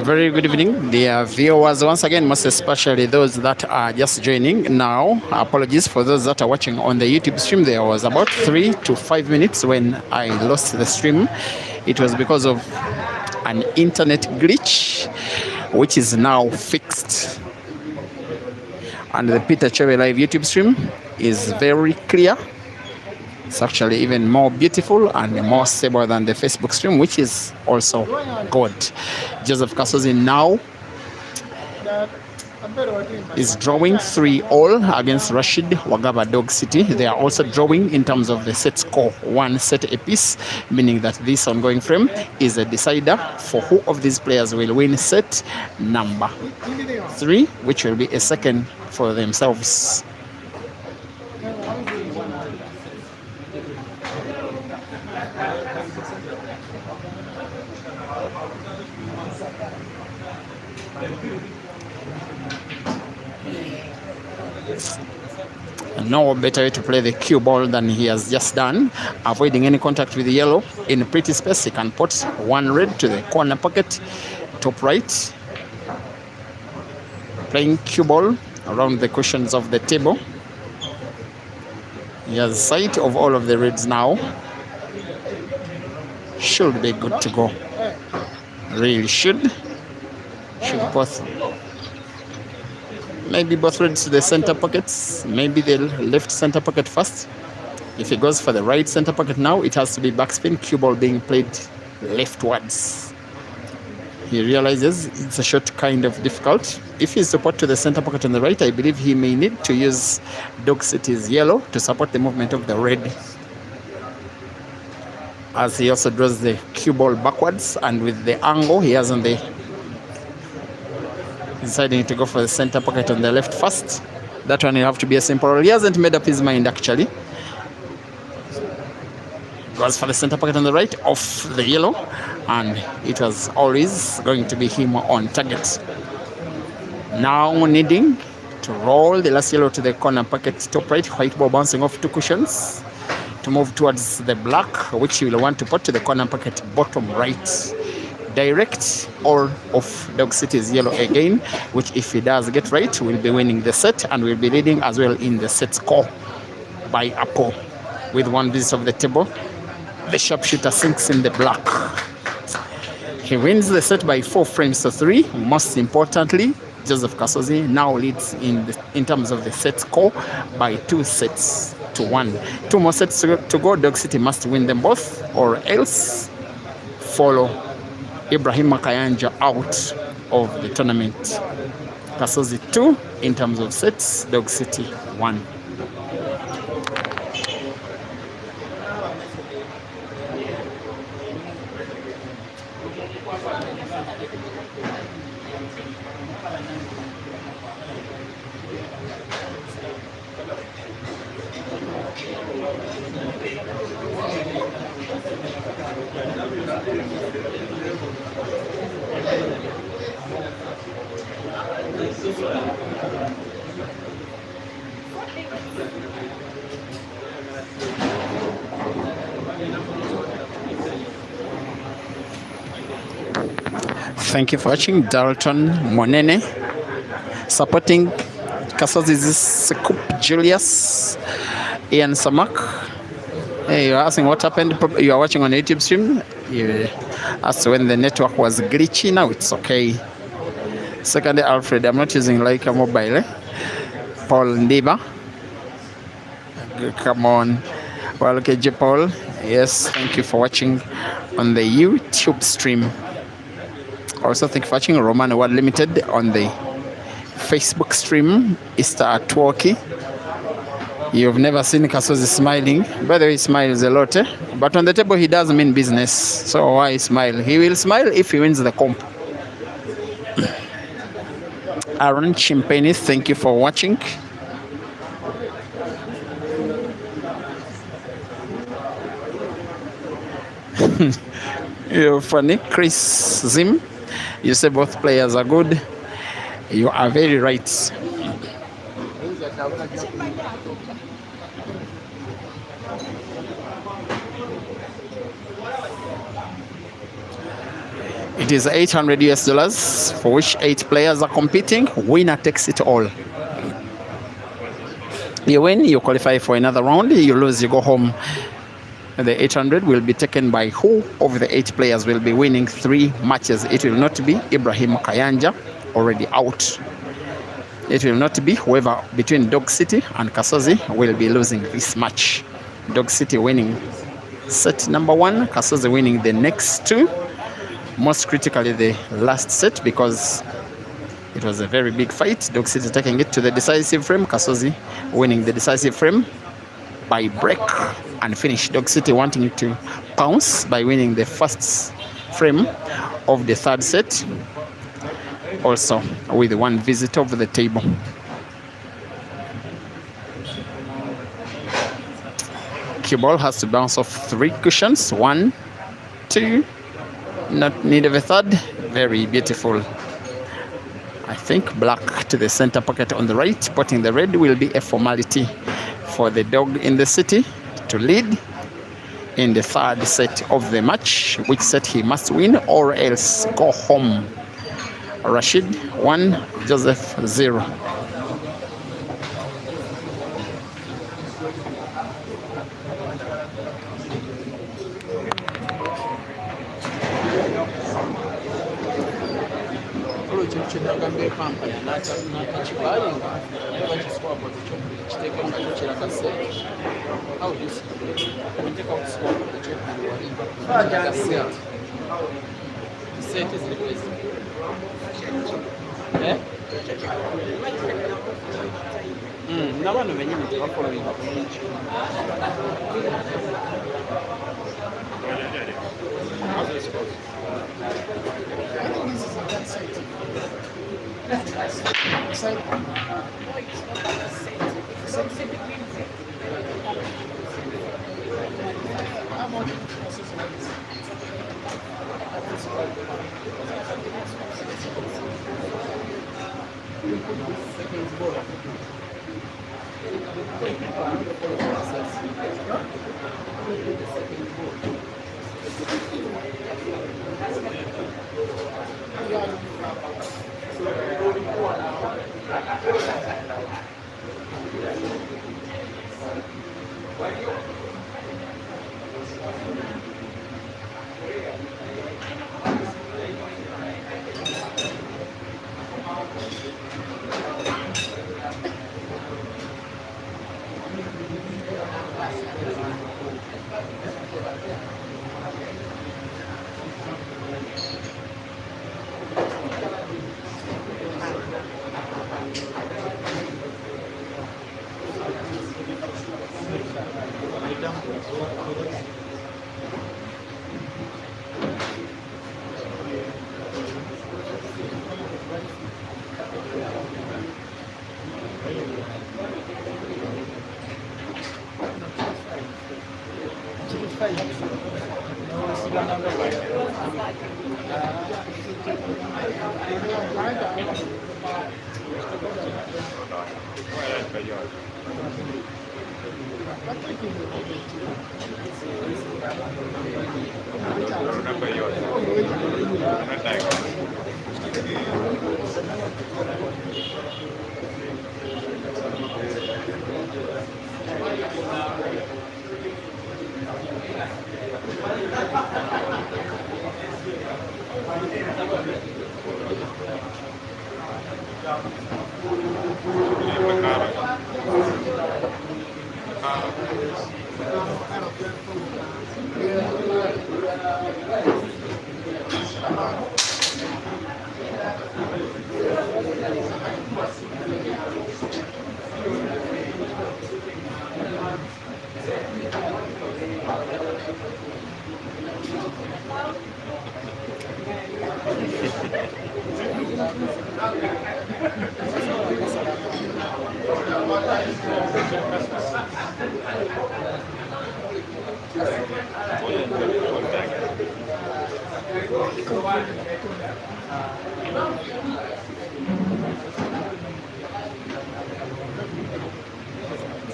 Very good evening, dear viewers. Once again, most especially those that are just joining now. Apologies for those that are watching on the YouTube stream. There was about 3 to 5 minutes when I lost the stream. It was because of an internet glitch, which is now fixed. And the Peter Chebe Live YouTube stream is very clear. It's actually even more beautiful and more stable than the Facebook stream, which is also good. Joseph Kasozi now is drawing 3-all against Rashid Wagaba Dog City. They are also drawing in terms of the set score, 1 set apiece, meaning that this ongoing frame is a decider for who of these players will win set number 3, which will be a second for themselves. No better way to play the cue ball than he has just done, avoiding any contact with the yellow. In pretty space, he can put 1 red to the corner pocket, top right, playing cue ball around the cushions of the table. He has sight of all of the reds now. Should be good to go. Really should both. Maybe both reds to the center pockets. Maybe the left center pocket first. If he goes for the right center pocket now, it has to be backspin, cue ball being played leftwards. He realizes it's a shot kind of difficult. If he's to put to the center pocket on the right, I believe he may need to use Dog City's yellow to support the movement of the red, as he also draws the cue ball backwards, and with the angle he has on the deciding to go for the center pocket on the left first. That one will have to be a simple roll. He hasn't made up his mind actually. Goes for the center pocket on the right, off the yellow, and it was always going to be him on target. Now needing to roll the last yellow to the corner pocket top right, white ball bouncing off 2 cushions to move towards the black, which he will want to put to the corner pocket bottom right. Direct or off Dog City's yellow again, which if he does get right will be winning the set and will be leading as well in the set score by a paw. With 1 visit of the table, the sharpshooter sinks in the black. He wins the set by 4 frames to 3. Most importantly, Joseph Kasozi now leads in terms of the set score by 2 sets to 1. 2 more sets to go. Dog City must win them both or else follow Ibrahim Makayanja out of the tournament. Kasozi 2 in terms of sets, Dog City 1. Thank you for watching. Dalton Monene supporting Kasozi Scoop Julius Ian Samak. Hey, you're asking what happened. You are watching on a YouTube stream. You asked when the network was glitchy. Now it's okay. Secondly, Alfred, I'm not using like a mobile. Paul Ndiba. Come on. Well, okay, J. Paul. Yes, thank you for watching on the YouTube stream. Also, thank you for watching Roman World Limited on the Facebook stream. Easter at Twoki. You've never seen Kasozi smiling. By the way, he smiles a lot. But on the table, he does mean business. So why smile? He will smile if he wins the comp. Aaron Chimpeni, thank you for watching. You're funny. Chris Zim, you say both players are good. You are very right. It is $800 for which 8 players are competing. Winner takes it all. You win, you qualify for another round. You lose, you go home. The 800 will be taken by who of the 8 players will be winning 3 matches. It will not be Ibrahim Kayanja, already out. It will not be whoever between Dog City and Kasozi will be losing this match. Dog City winning set number 1, Kasozi winning the next 2. Most critically the last set, because it was a very big fight. Dog City taking it to the decisive frame, Kasozi winning the decisive frame by break and finish. Dog City wanting to pounce by winning the first frame of the 3rd set, also with 1 visit over the table. Cue ball has to bounce off 3 cushions. 1, 2, not need of a 3rd. Very beautiful. I think black to the center pocket on the right, putting the red will be a formality for the Dog in the City to lead in the 3rd set of the match, which set he must win or else go home. Rashid 1, Joseph 0.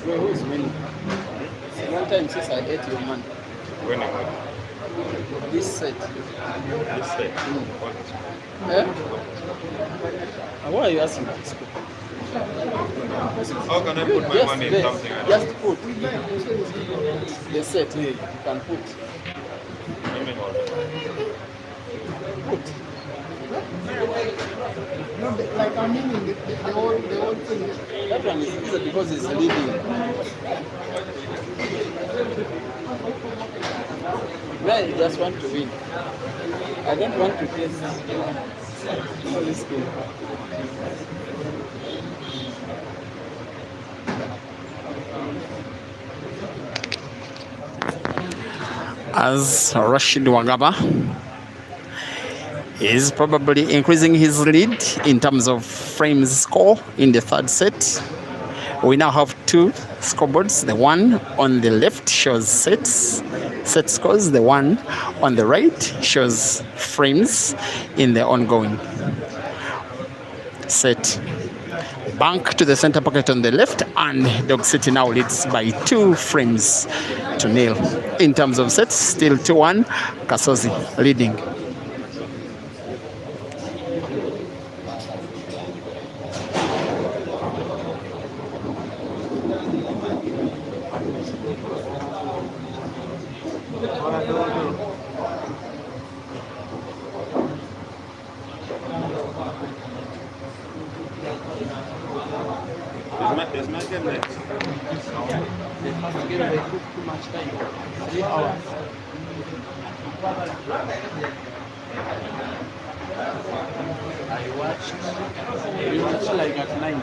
Who's winning? One time since I ate your man. Winning. This set. This set. What? Eh? Why are you asking this? How can I put my money in something? Just put. The set. You can put. Put. No, like I mean the whole thing. That one is easy because it's leading. I just want to win. I don't want to taste this game. As Rashid Wagaba is probably increasing his lead in terms of frames score in the third set. We now have two scoreboards. The one on the left shows set scores. The one on the right shows frames in the ongoing set. Bank to the center pocket on the left, and Dog City now leads by 2 frames to nil. In terms of sets, still 2-1, Kasozi leading. Is my game next? The first game they took too much time, 3 hours. I watched like at 9.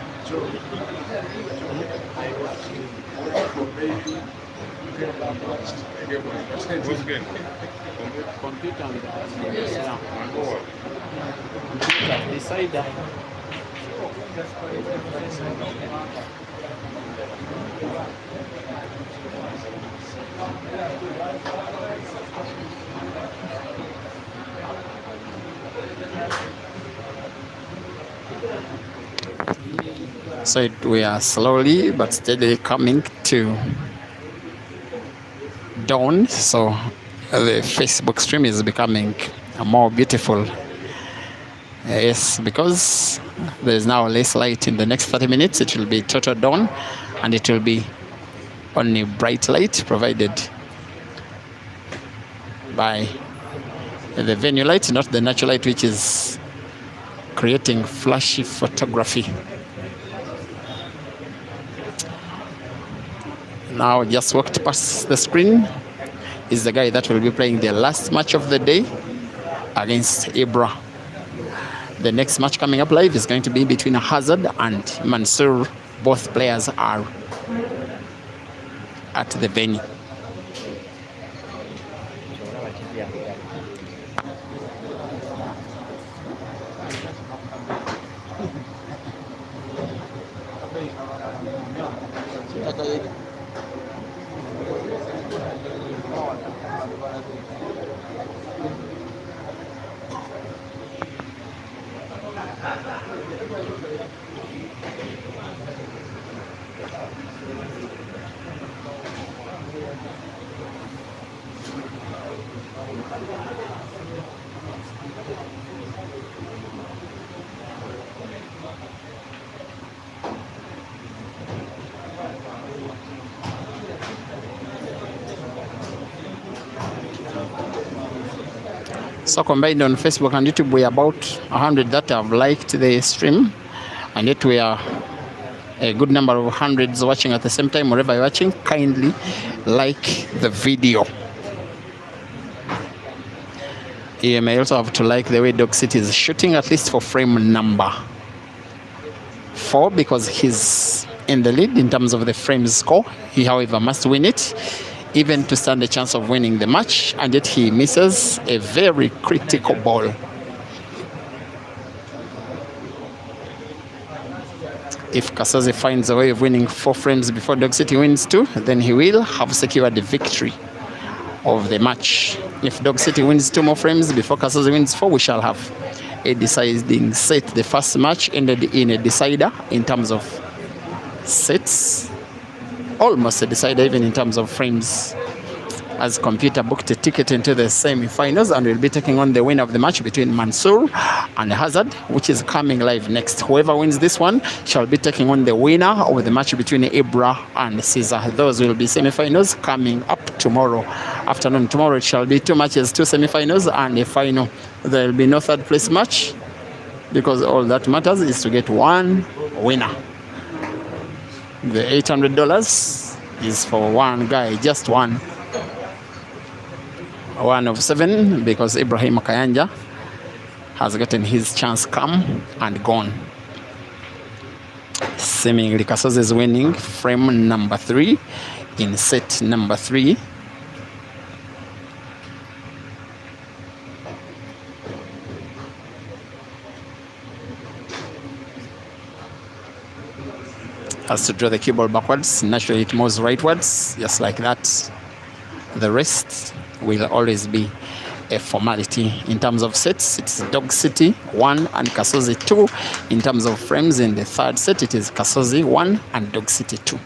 I watched Which game? computer and Islam. Number what? Computer, decider. So we are slowly but steadily coming to dawn. So the Facebook stream is becoming more beautiful. Yes, because there is now less light. In the next 30 minutes, it will be total dawn, and it will be only bright light provided by the venue light, not the natural light, which is creating flashy photography. Now, just walked past the screen is the guy that will be playing the last match of the day against Ibra. The next match coming up live is going to be between Hazard and Mansour. Both players are at the venue. So combined on Facebook and YouTube, we are about 100 that have liked the stream, and yet we are a good number of hundreds watching at the same time. Wherever you're watching, kindly like the video. You may also have to like the way Dog City is shooting, at least for frame number 4, because he's in the lead in terms of the frames score. He, however, must win it, even to stand a chance of winning the match, and yet he misses a very critical ball. If Kasozi finds a way of winning 4 frames before Dog City wins 2, then he will have secured the victory of the match. If Dog City wins 2 more frames before Kasozi wins 4, we shall have a deciding set. The first match ended in a decider in terms of sets, almost a decider even in terms of frames, as Computer booked a ticket into the semi-finals and will be taking on the winner of the match between Mansour and Hazard, which is coming live next. Whoever wins this one shall be taking on the winner of the match between Ibra and Caesar. Those will be semi-finals coming up tomorrow afternoon. Tomorrow it shall be 2 matches, 2 semi-finals and a final. There will be no third place match, because all that matters is to get one winner. The $800 is for one guy, just one. One of 7, because Ibrahim Kayanja has gotten his chance come and gone. Seemingly Kasozi is winning frame number 3 in set number 3. Has to draw the cue ball backwards. Naturally it moves rightwards, just like that. The rest will always be a formality. In terms of sets, it's Dog City 1 and Kasozi 2. In terms of frames, in the third set, it is Kasozi 1 and Dog City 2.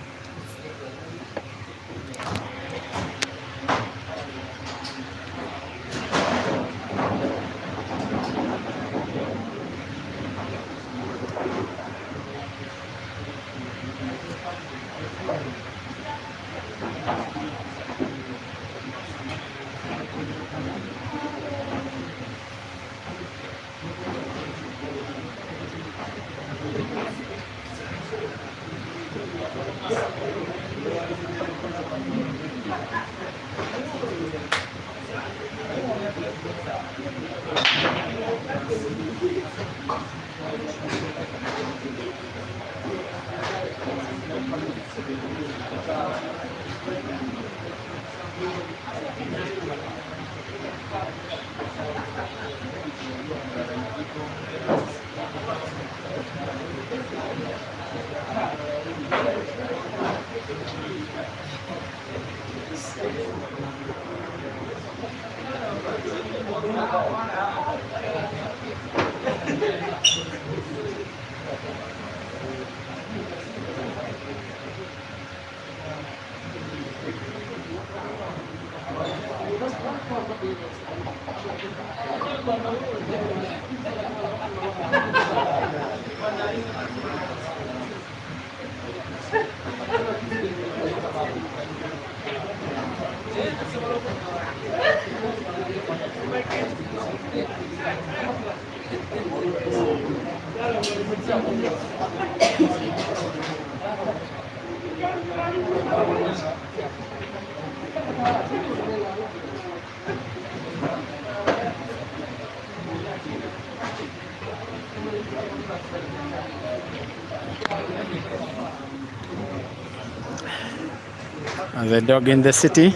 The Dog in the City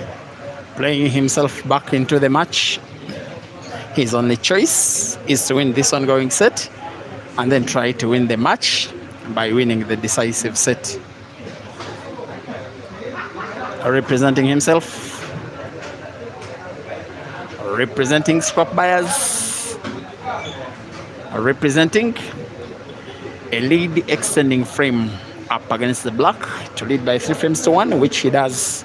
playing himself back into the match. His only choice is to win this ongoing set and then try to win the match by winning the decisive set. Representing himself, representing scrap buyers, representing a lead extending frame up against the black to lead by 3 frames to 1, which he does.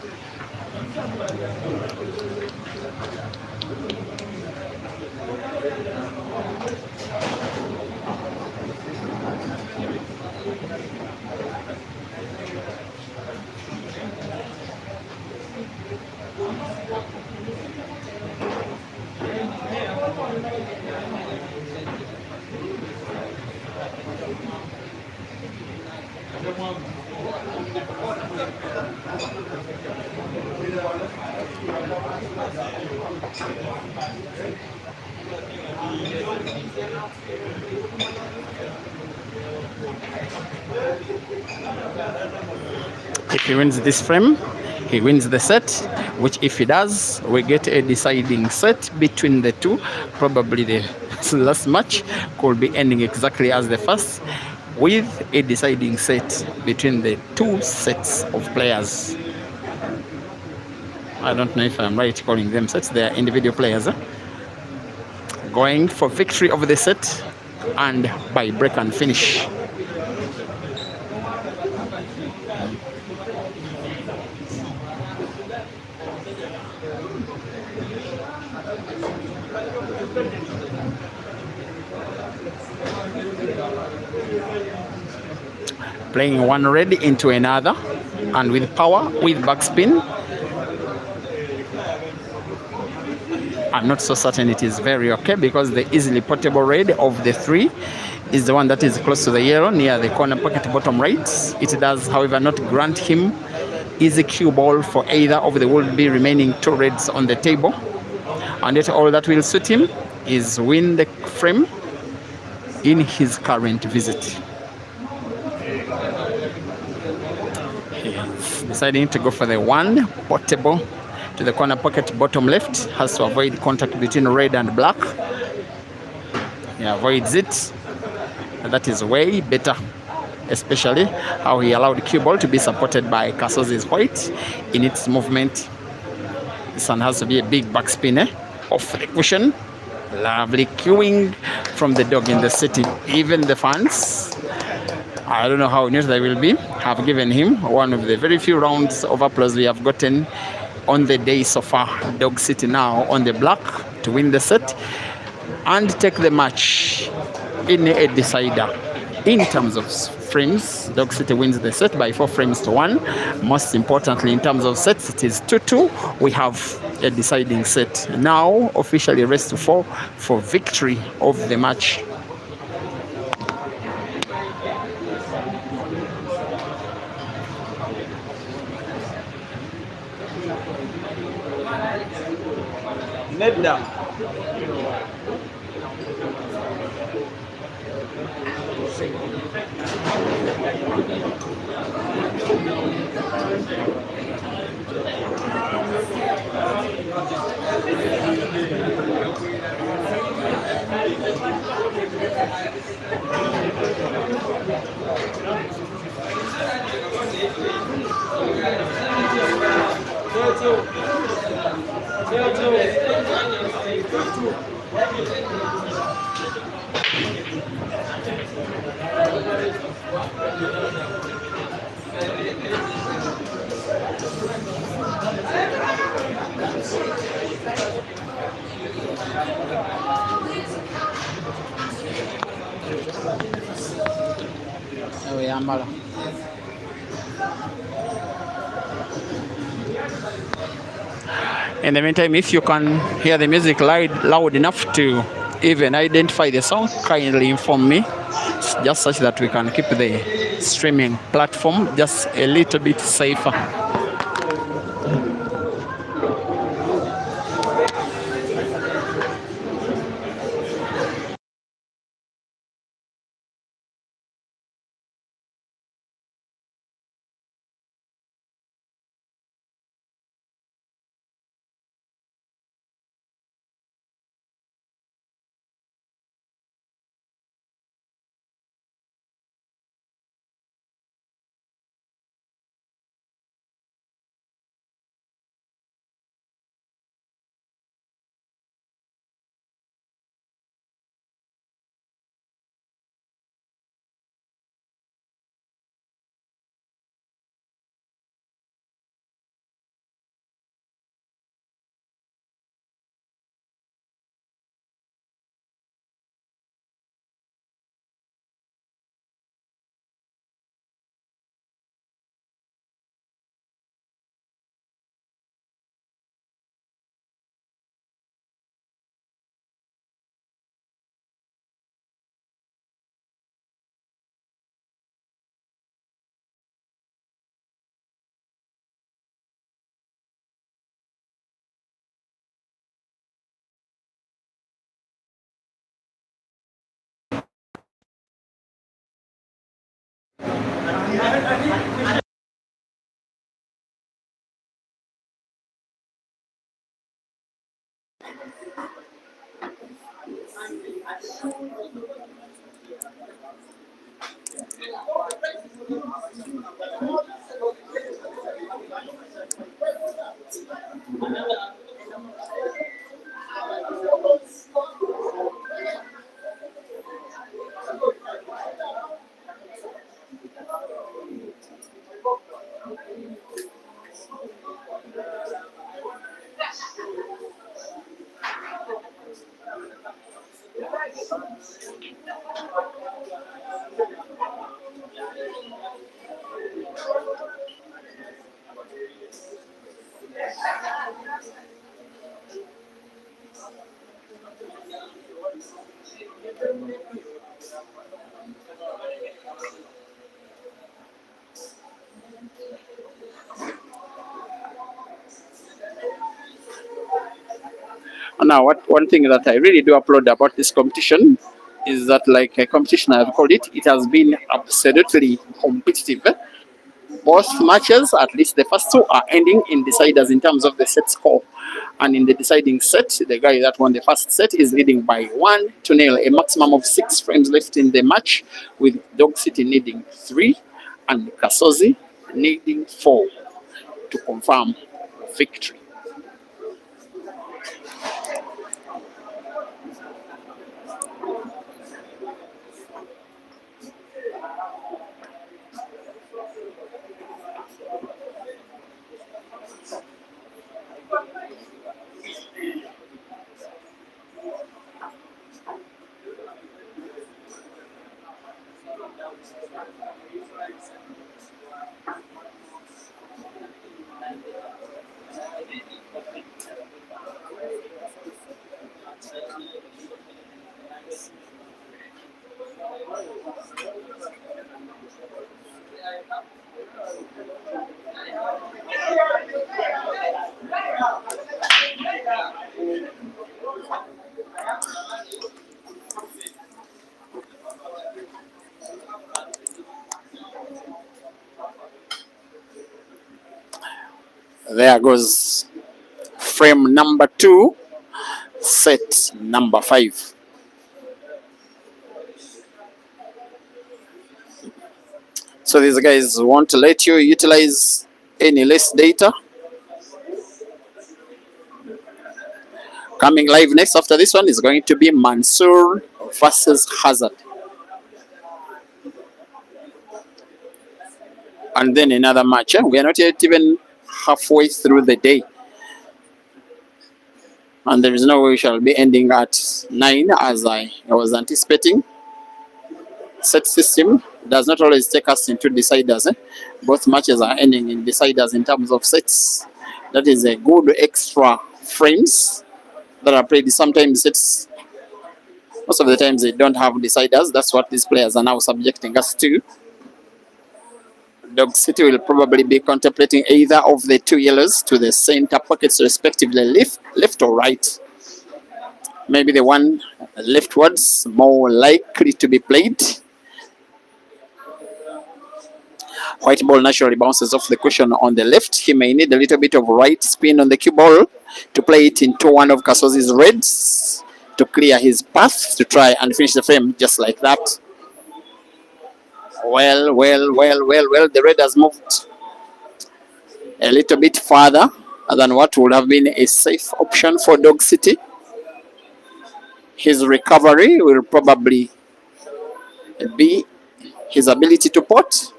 If he wins this frame, he wins the set, which if he does, we get a deciding set between the two. Probably the last match could be ending exactly as the first, with a deciding set between the two sets of players. I don't know if I'm right calling them sets, they are individual players. Going for victory over the set and by break and finish. Playing one red into another, and with power, with backspin. I'm not so certain it is very okay, because the easily portable red of the three is the one that is close to the yellow near the corner pocket bottom right. It does, however, not grant him easy cue ball for either of the would-be remaining two reds on the table. And yet all that will suit him is win the frame in his current visit. He's deciding to go for the one portable to the corner pocket bottom left, has to avoid contact between red and black. He avoids it, and that is way better, especially how he allowed cue ball to be supported by Kasozi's white in its movement. This one has to be a big backspin off the cushion. Lovely cueing from the dog in the city. Even the fans, I don't know how neat they will be, have given him one of the very few rounds of applause we have gotten on the day so far. Dog City now on the black to win the set and take the match in a decider. In terms of frames, Dog City wins the set by 4 frames to 1. Most importantly, in terms of sets, it is 2-2. We have a deciding set. Now officially race to 4 for victory of the match. Nedda. In the meantime, if you can hear the music loud enough to even identify the song, kindly inform me, just such that we can keep the streaming platform just a little bit safer. Now, one thing that I really do applaud about this competition is that, like a competition I've called it, it has been absolutely competitive. Both matches, at least the first two, are ending in deciders in terms of the set score. And in the deciding set, the guy that won the first set is leading by 1-0, a maximum of 6 frames left in the match, with Dog City needing 3 and Kasozi needing 4 to confirm victory. There goes frame number 2, set number 5. So these guys won't let you utilize any less data. Coming live next after this one is going to be Mansour versus Hazard. And then another match. We are not yet even halfway through the day. And there is no way we shall be ending at 9 as I was anticipating. Set system does not always take us into deciders. Both matches are ending in deciders in terms of sets. That is a good extra frames that are played. Sometimes sets, most of the times they don't have deciders. That's what these players are now subjecting us to. Dog City will probably be contemplating either of the 2 yellows to the center pockets, respectively, left or right. Maybe the one leftwards more likely to be played. White ball naturally bounces off the cushion on the left. He may need a little bit of right spin on the cue ball to play it into one of Kasozi's reds to clear his path to try and finish the frame just like that. Well, the red has moved a little bit further than what would have been a safe option for Dog City. His recovery will probably be his ability to pot.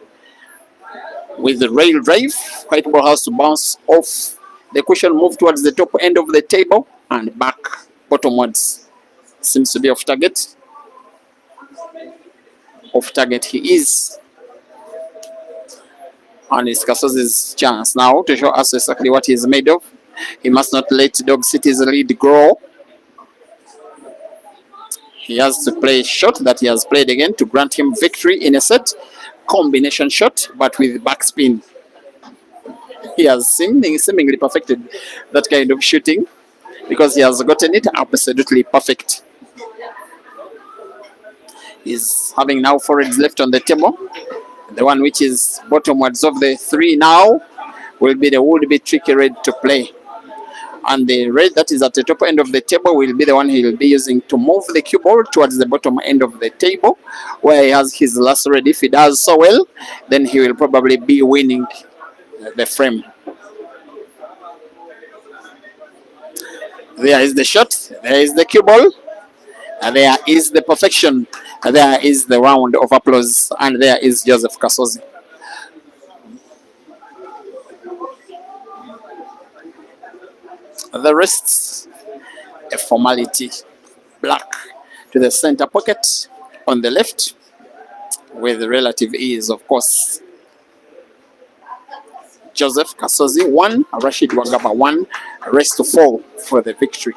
With the rail drive, white ball has to bounce off the cushion, move towards the top end of the table, and back bottomwards. Seems to be off target. Off target he is. And it's Kasozi's chance now to show us exactly what he's made of. He must not let Dog City's lead grow. He has to play a shot that he has played again to grant him victory in a set. Combination shot, but with backspin. He has seemingly perfected that kind of shooting because he has gotten it absolutely perfect. He's having now 4 reds left on the table. The one which is bottomwards of the three now will be the would-be tricky red to play. And the red that is at the top end of the table will be the one he will be using to move the cue ball towards the bottom end of the table, where he has his last red. If he does so well, then he will probably be winning the frame. There is the shot, there is the cue ball, and there is the perfection, and there is the round of applause, and there is Joseph Kasozi. The rest, a formality. Black to the center pocket on the left with relative ease, of course. Joseph Kasozi 1, Rashid Wagaba 1, rest to fall for the victory.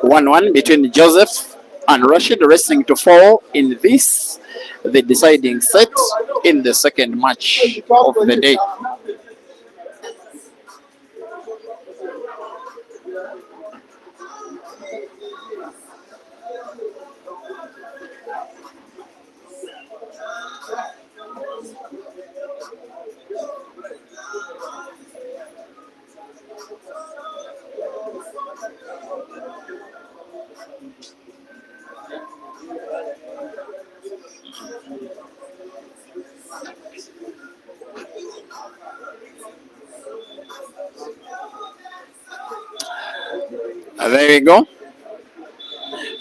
One between Joseph and Rashid, racing to fall in this, the deciding set in the second match of the day. There we go.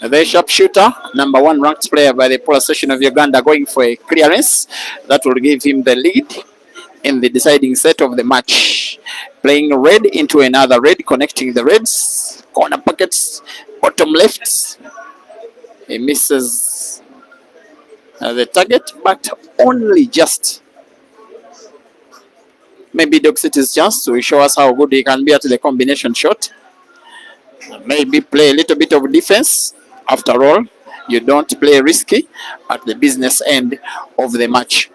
The sharpshooter, number 1 ranked player by the Polar Station of Uganda, going for a clearance that will give him the lead in the deciding set of the match. Playing red into another red, connecting the reds, corner pockets, bottom left. He misses the target, but only just. Maybe Doc City's chance to show us how good he can be at the combination shot. Maybe play a little bit of defense. After all, you don't play risky at the business end of the match.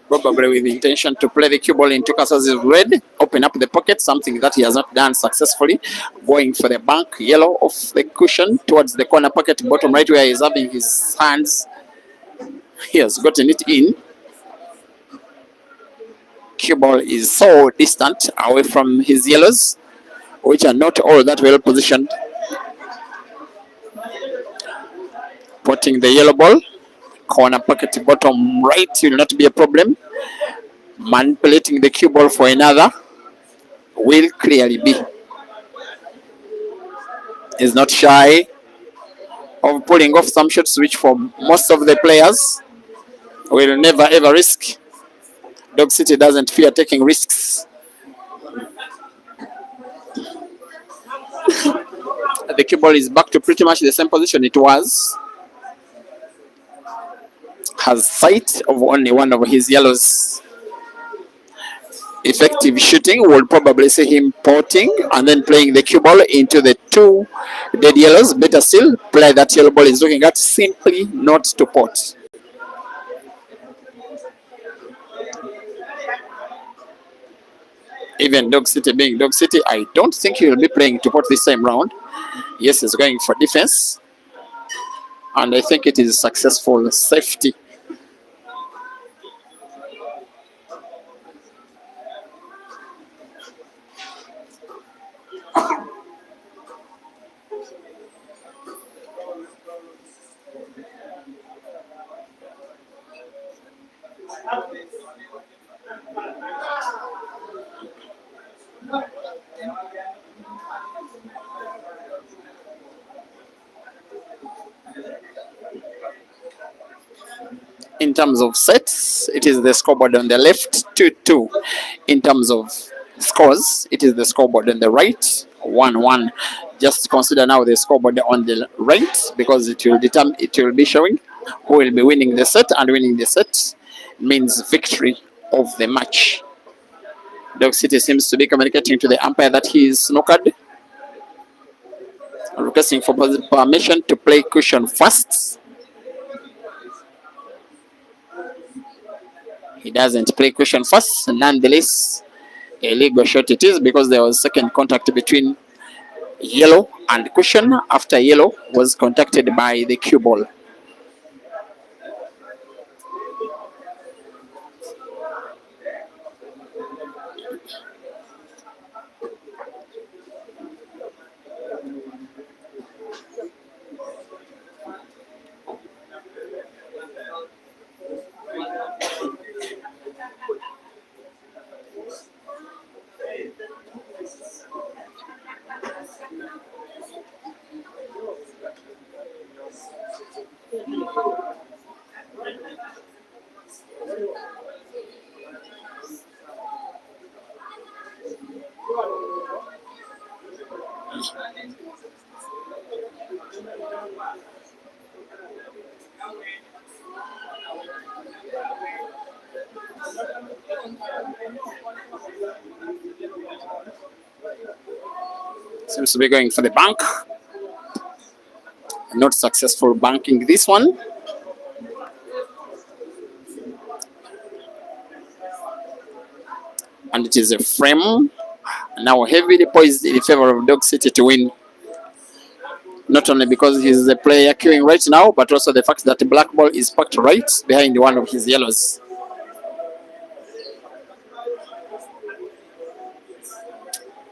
Probably with the intention to play the cue ball into Kasozi's red, open up the pocket, something that he has not done successfully. Going for the bank yellow off the cushion towards the corner pocket, bottom right, where he's having his hands. He has gotten it in. cue ball is so distant away from his yellows, which are not all that well positioned. Putting the yellow ball, corner pocket bottom right will not be a problem. Manipulating the cue ball for another will clearly be. Is not shy of pulling off some shots which for most of the players will never ever risk. Dog City doesn't fear taking risks. The cue ball is back to pretty much the same position it was. Has sight of only one of his yellows. Effective shooting will probably see him potting and then playing the cue ball into the two dead yellows. Better still, play that yellow ball is looking at simply not to pot. Even Dog City being Dog City, I don't think he will be playing to pot this same round. Yes, he's going for defense. And I think it is successful safety. In terms of sets, it is the scoreboard on the left, 2-2. In terms of scores, it is the scoreboard on the right, 1-1. Just consider now the scoreboard on the right because it will be showing who will be winning the set, and winning the set means victory of the match. Dog City seems to be communicating to the umpire that he is snookered, requesting for permission to play cushion first. He doesn't play cushion first. Nonetheless, a legal shot it is because there was second contact between yellow and cushion after yellow was contacted by the cue ball. Seems to be going for the bank. Not successful banking this one. And it is a frame. Now heavily poised in favor of Dog City to win. Not only because he's the player queuing right now, but also the fact that the black ball is parked right behind one of his yellows.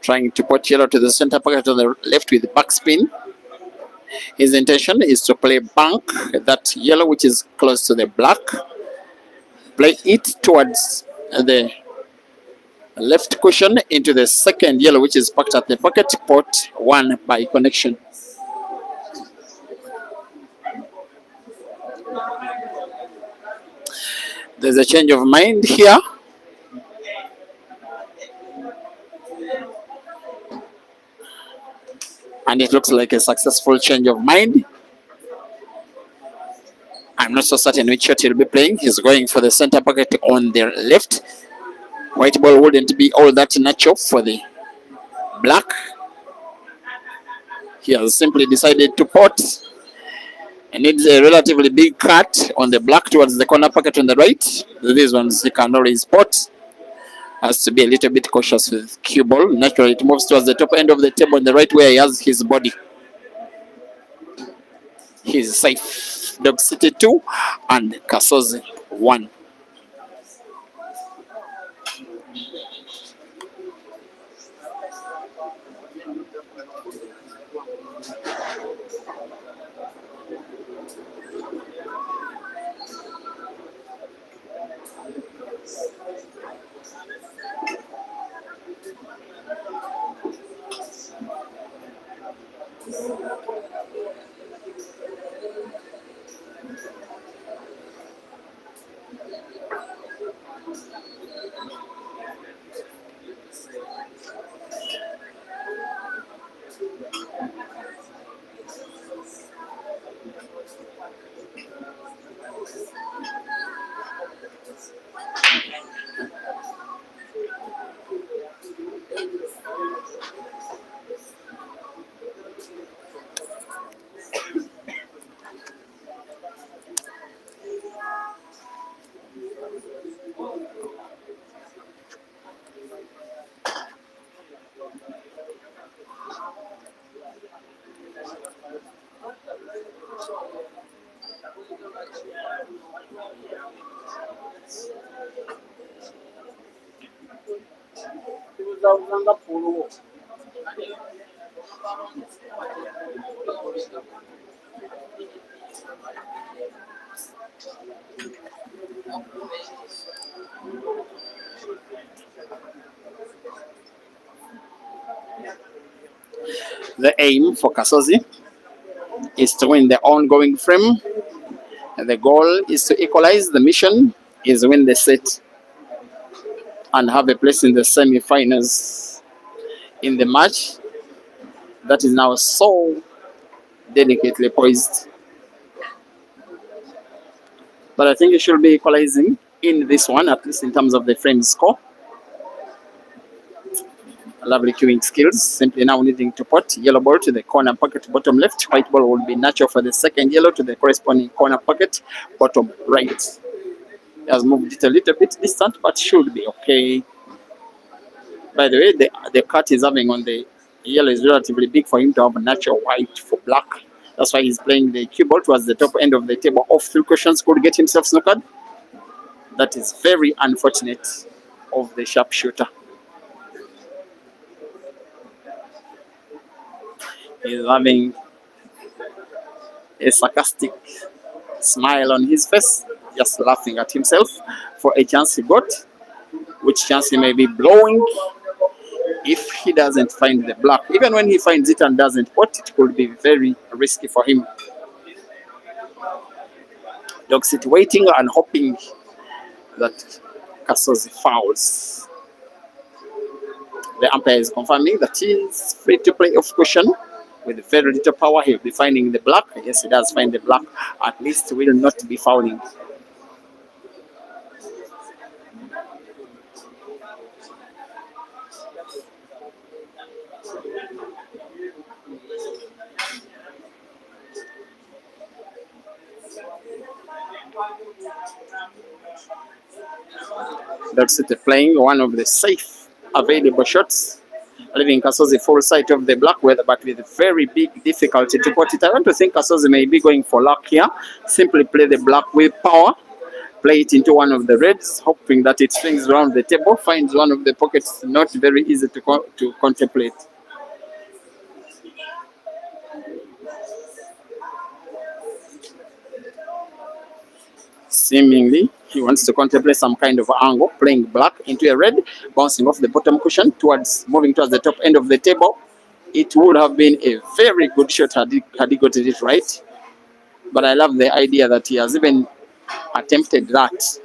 Trying to put yellow to the center pocket on the left with backspin. His intention is to play bank that yellow which is close to the black. Play it towards the left cushion into the second yellow which is parked at the pocket, pot one by connection. There's a change of mind here. And it looks like a successful change of mind. I'm not so certain which shot he'll be playing. He's going for the center pocket on the left. White ball wouldn't be all that natural for the black. He has simply decided to pot. And needs a relatively big cut on the black towards the corner pocket on the right. These ones he can always pot. Has to be a little bit cautious with cue ball. Naturally, it moves towards the top end of the table on the right where he has his body. He's safe. Dog City 2 and Kasozi 1. The aim for Kasozi is to win the ongoing frame. And the goal is to equalize. The mission is win the set and have a place in the semi-finals in the match that is now so delicately poised. But I think it should be equalizing in this one, at least in terms of the frame score. Lovely queuing skills. Simply now needing to put yellow ball to the corner pocket bottom left. White ball will be natural for the second yellow to the corresponding corner pocket bottom right. He has moved it a little bit distant, but should be okay. By the way, the cut he's having on the yellow is relatively big for him to have a natural white for black. That's why he's playing the cue ball towards the top end of the table. Off 3 questions, could get himself snookered. That is very unfortunate of the sharpshooter. He's having a sarcastic smile on his face, just laughing at himself for a chance he got, which chance he may be blowing if he doesn't find the black. Even when he finds it and doesn't pot, it could be very risky for him. Dog City waiting and hoping that Kasozi fouls. The umpire is confirming that he is free to play off cushion with very little power. He'll be finding the black. Yes, he does find the black. At least he will not be fouling. That's it, playing one of the safe available shots, leaving Kasozi full sight of the black weather, but with very big difficulty to put it. I want to think Kasozi may be going for luck here. Simply play the black with power, play it into one of the reds, hoping that it swings around the table, finds one of the pockets. Not very easy to contemplate. Seemingly, he wants to contemplate some kind of angle, playing black into a red, bouncing off the bottom cushion moving towards the top end of the table. It would have been a very good shot had he gotten it right. But I love the idea that he has even attempted that.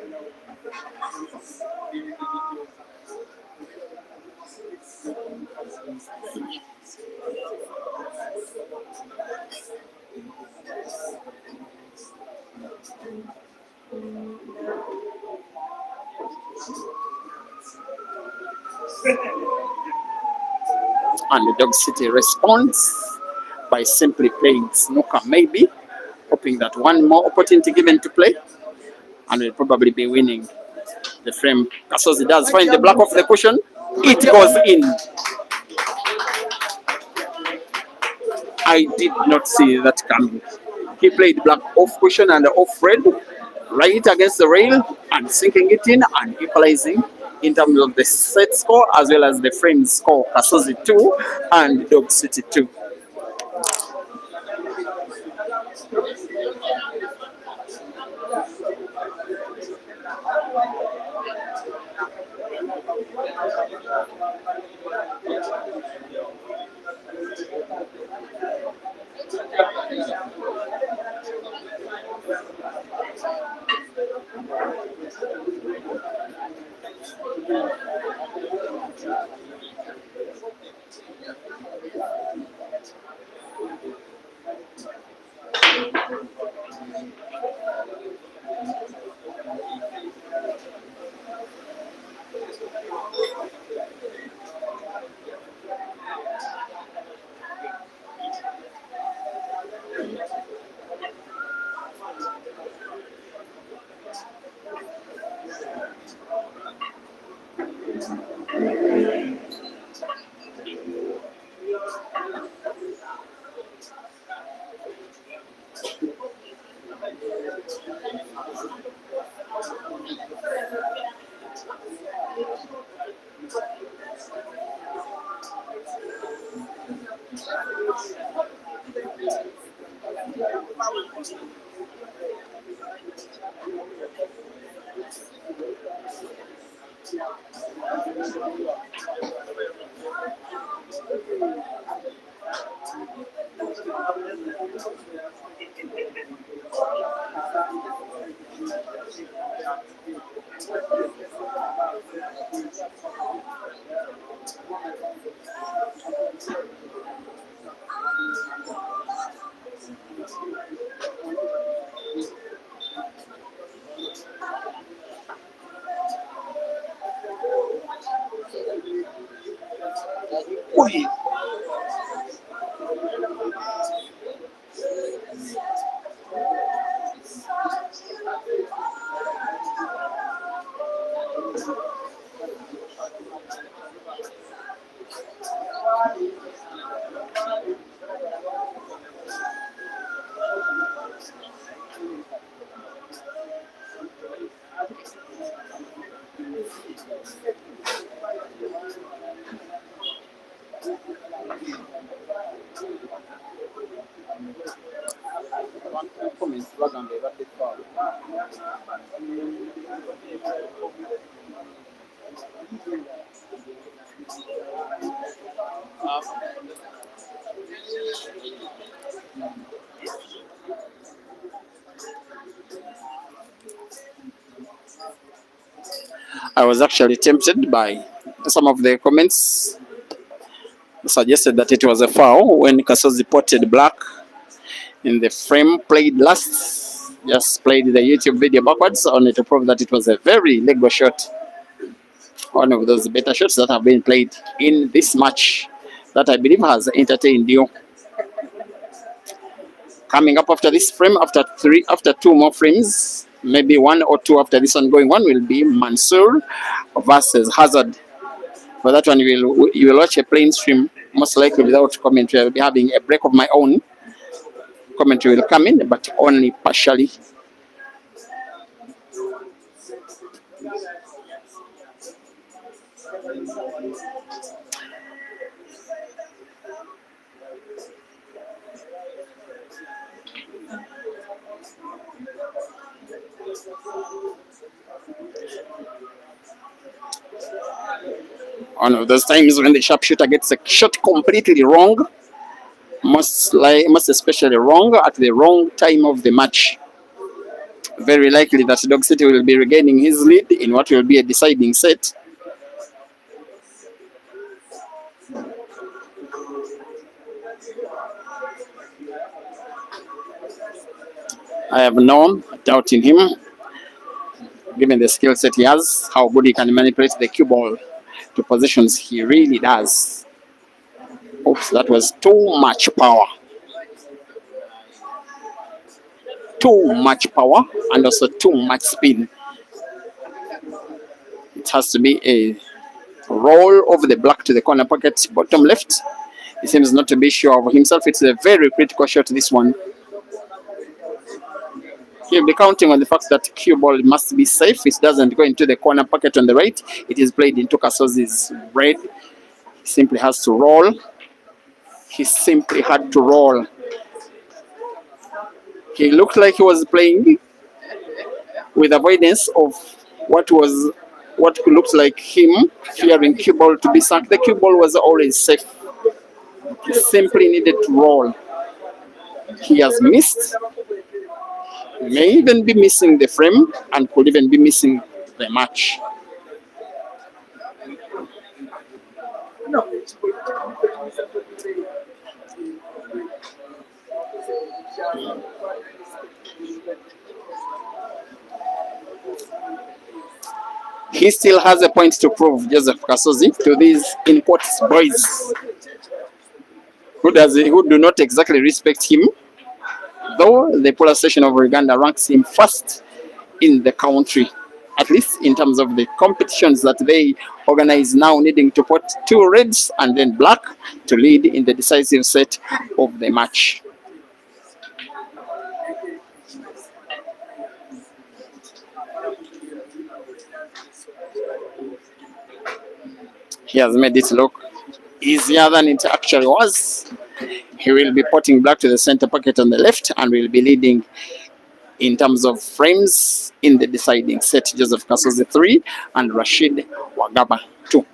And the Dog City responds by simply playing snooker, maybe, hoping that one more opportunity given to play, and will probably be winning the frame. Kasozi does find the black off the cushion. It goes in. I did not see that coming. He played black off cushion and off red, right against the rail, and sinking it in and equalizing in terms of the set score as well as the frame score. Kasozi 2 and Dog City 2. I was actually tempted by some of the comments suggested that it was a foul when Kasozi potted black in the frame played last. Just played the YouTube video backwards only to prove that it was a very legal shot. One of those better shots that have been played in this match that I believe has entertained you. Coming up after this frame, after two more frames, maybe one or two after this ongoing one, will be Mansour versus Hazard. For that one, you will watch a plain stream, most likely without commentary. I'll be having a break of my own. Commentary will come in, but only partially. One of those times when the sharpshooter gets a shot completely wrong, most especially wrong at the wrong time of the match. Very likely that Dog City will be regaining his lead in what will be a deciding set. I have no doubt in him, given the skill set he has, how good he can manipulate the cue ball to positions he really does. Oops, that was too much power. Too much power and also too much spin. It has to be a roll over the black to the corner pocket, bottom left. He seems not to be sure of himself. It's a very critical shot, this one. He'll be counting on the fact that cue ball must be safe. It doesn't go into the corner pocket on the right. It is played into Kasozi's red. He simply has to roll. He simply had to roll. He looked like he was playing with avoidance of what looked like him fearing cue ball to be sunk. The cue ball was always safe. He simply needed to roll. He has missed. May even be missing the frame and could even be missing the match. He still has a point to prove, Joseph Kasozi, to these in quotes boys who do not exactly respect him, though the police station of Uganda ranks him first in the country, at least in terms of the competitions that they organize now, needing to put two reds and then black to lead in the decisive set of the match. He has made it look easier than it actually was. He will be putting black to the center pocket on the left and will be leading in terms of frames in the deciding set. Joseph Kasozi 3 and Rashid Wagaba 2.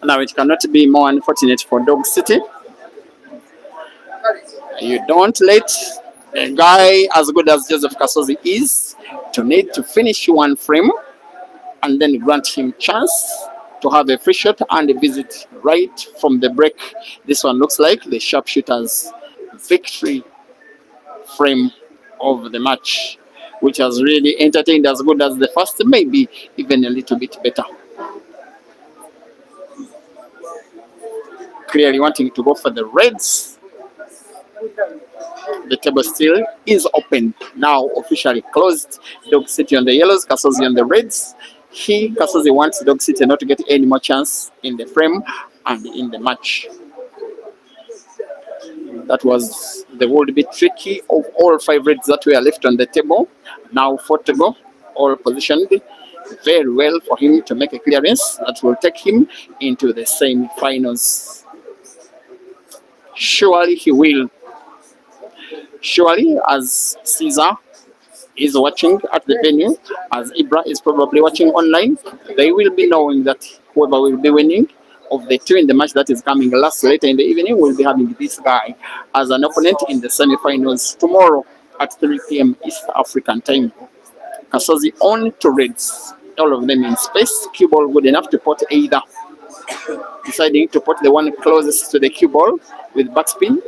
Now it cannot be more unfortunate for Dog City. You don't let a guy as good as Joseph Kasozi is to need to finish one frame and then grant him chance to have a free shot and a visit right from the break. This one looks like the sharpshooter's victory frame of the match, which has really entertained as good as the first, maybe even a little bit better. Clearly wanting to go for the Reds. The table still is open, now officially closed. Dog City on the yellows, Kasozi on the reds. Kasozi wants Dog City not to get any more chance in the frame and in the match. That was the would be tricky of all 5 reds that were left on the table. Now 4 to go, all positioned very well for him to make a clearance that will take him into the semi-finals. Surely he will. Surely, as Caesar is watching at the venue, as Ibra is probably watching online, they will be knowing that whoever will be winning of the 2 in the match that is coming later in the evening will be having this guy as an opponent in the semi-finals tomorrow at 3 p.m. East African time. Kasozi on to Reds, all of them in space. Cue ball good enough to put either. Deciding to put the one closest to the cue ball with backspin,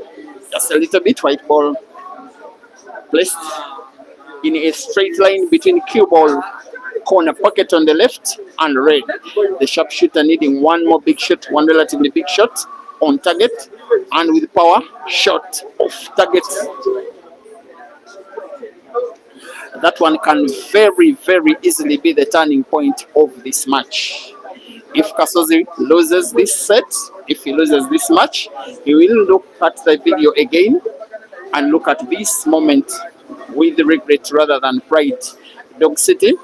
just a little bit. White ball placed in a straight line between cue ball corner pocket on the left and red. The sharpshooter needing one more big shot, one relatively big shot on target and with power, shot off target. That one can very, very easily be the turning point of this match. If Kasozi loses this set, if he loses this match, he will look at the video again and look at this moment with regret rather than pride. Dog City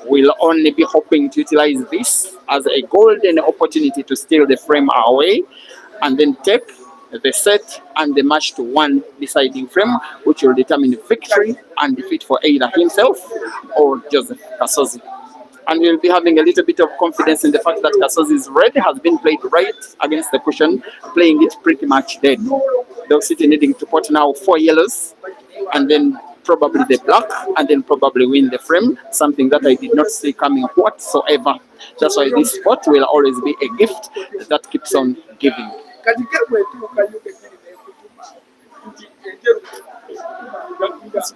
will only be hoping to utilize this as a golden opportunity to steal the frame away and then take the set and the match to one deciding frame, which will determine victory and defeat for either himself or Joseph Kasozi. And we'll be having a little bit of confidence in the fact that Kasozi's red has been played right against the cushion, playing it pretty much dead. Dog City needing to put now 4 yellows and then probably the black and then probably win the frame, something that I did not see coming whatsoever. That's why this spot will always be a gift that keeps on giving.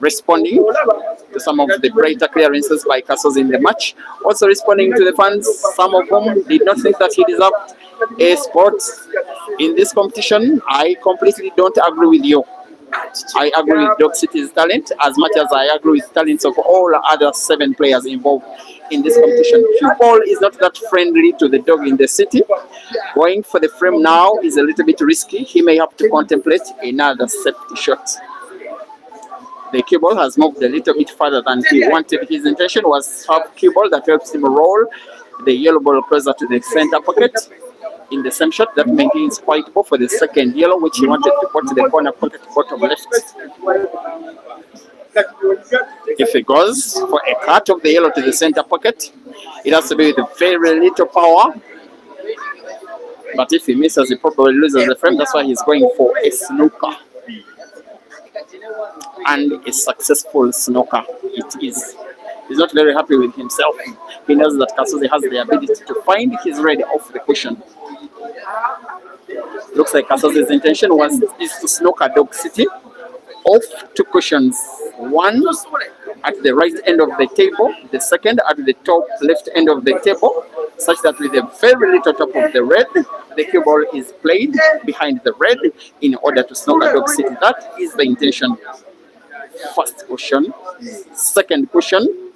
Responding to some of the brighter clearances by Kasozi in the match. Also responding to the fans, some of whom did not think that he deserved a spot in this competition. I completely don't agree with you. I agree with Dog City's talent as much as I agree with talents of all other 7 players involved in this competition. Cue ball is not that friendly to the dog in the city. Going for the frame now is a little bit risky. He may have to contemplate another safety shot. The cue ball has moved a little bit further than he wanted. His intention was to have cue ball that helps him roll the yellow ball closer to the center pocket in the same shot. That maintains white ball for the second yellow, which he wanted to put to the corner pocket bottom left. If he goes for a cut of the yellow to the center pocket, it has to be with very little power. But if he misses, he probably loses the frame. That's why he's going for a snooker. And a successful snooker it is. He's not very happy with himself. He knows that Kasozi has the ability to find his red off the cushion. Looks like Kasozi's intention is to snooker Dog City off 2 cushions. One at the right end of the table, the second at the top left end of the table, such that with a very little top of the red, the cue ball is played behind the red in order to snooker Dog City. That is the intention. First cushion, second cushion,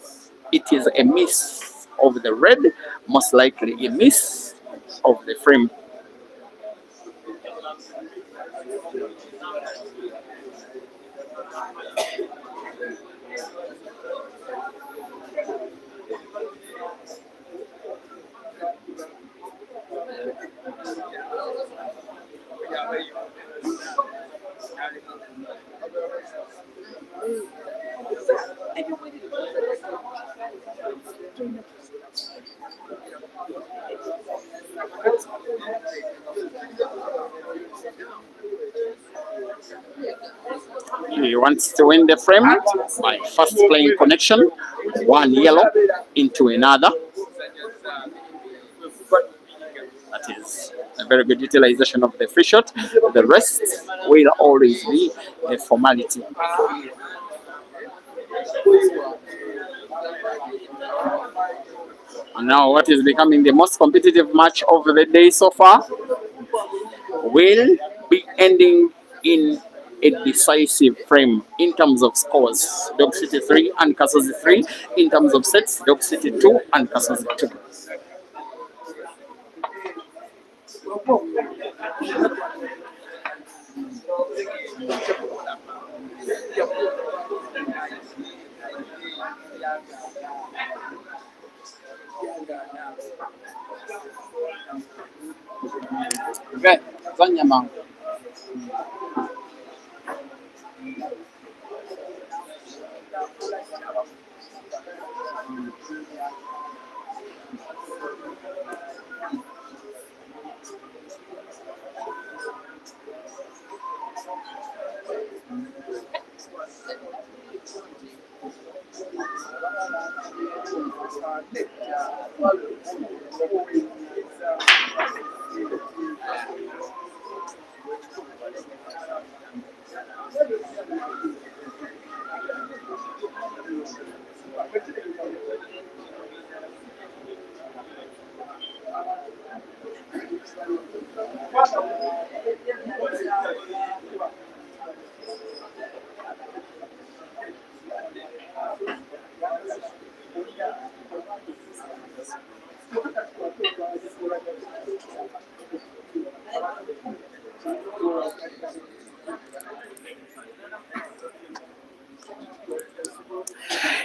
it is a miss of the red, most likely a miss of the frame. wants to win the frame by first playing connection, one yellow into another. That is a very good utilization of the free shot. The rest will always be a formality. And now what is becoming the most competitive match of the day so far will be ending in a decisive frame in terms of scores. Dog City 3 and Kasozi 3. In terms of sets, Dog City 2 and Kasozi 2.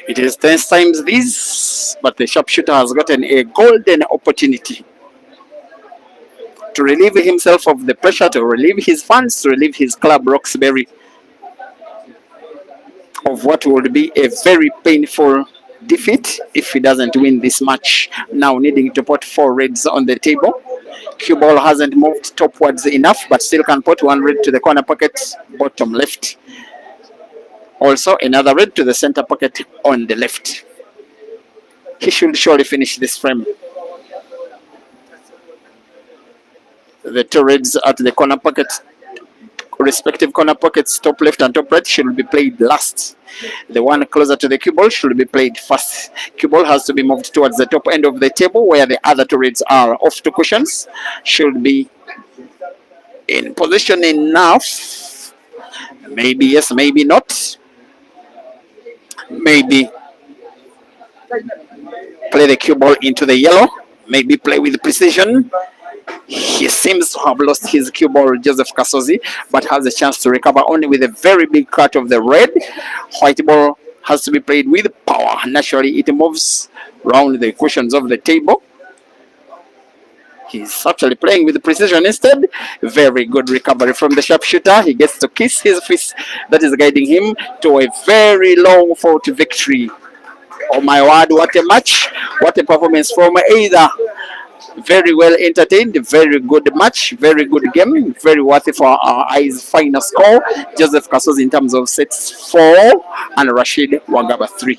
It is 10 times this, but the sharpshooter has gotten a golden opportunity to relieve himself of the pressure, to relieve his fans, to relieve his club Roxbury of what would be a very painful defeat if he doesn't win this match. Now needing to put 4 reds on the table. Cue ball hasn't moved topwards enough, but still can put 1 red to the corner pocket, bottom left. Also another red to the center pocket on the left. He should surely finish this frame. The 2 reds at the corner pocket, respective corner pockets, top left and top right, should be played last. The one closer to the cue ball should be played first. Cue ball has to be moved towards the top end of the table where the other 2 reds are off to cushions. Should be in position enough. Maybe yes, maybe not. Maybe play the cue ball into the yellow. Maybe play with precision. He seems to have lost his cue ball, Joseph Kasozi, but has a chance to recover only with a very big cut of the red. White ball has to be played with power. Naturally, it moves around the cushions of the table. He's actually playing with precision instead. Very good recovery from the sharpshooter. He gets to kiss his fist that is guiding him to a very long fought victory. Oh my word, what a match. What a performance from either. Very well entertained, very good match, very good game, very worthy for our eyes. Final score, Joseph Kasozi in terms of sets 4 and Rashid Wagaba 3.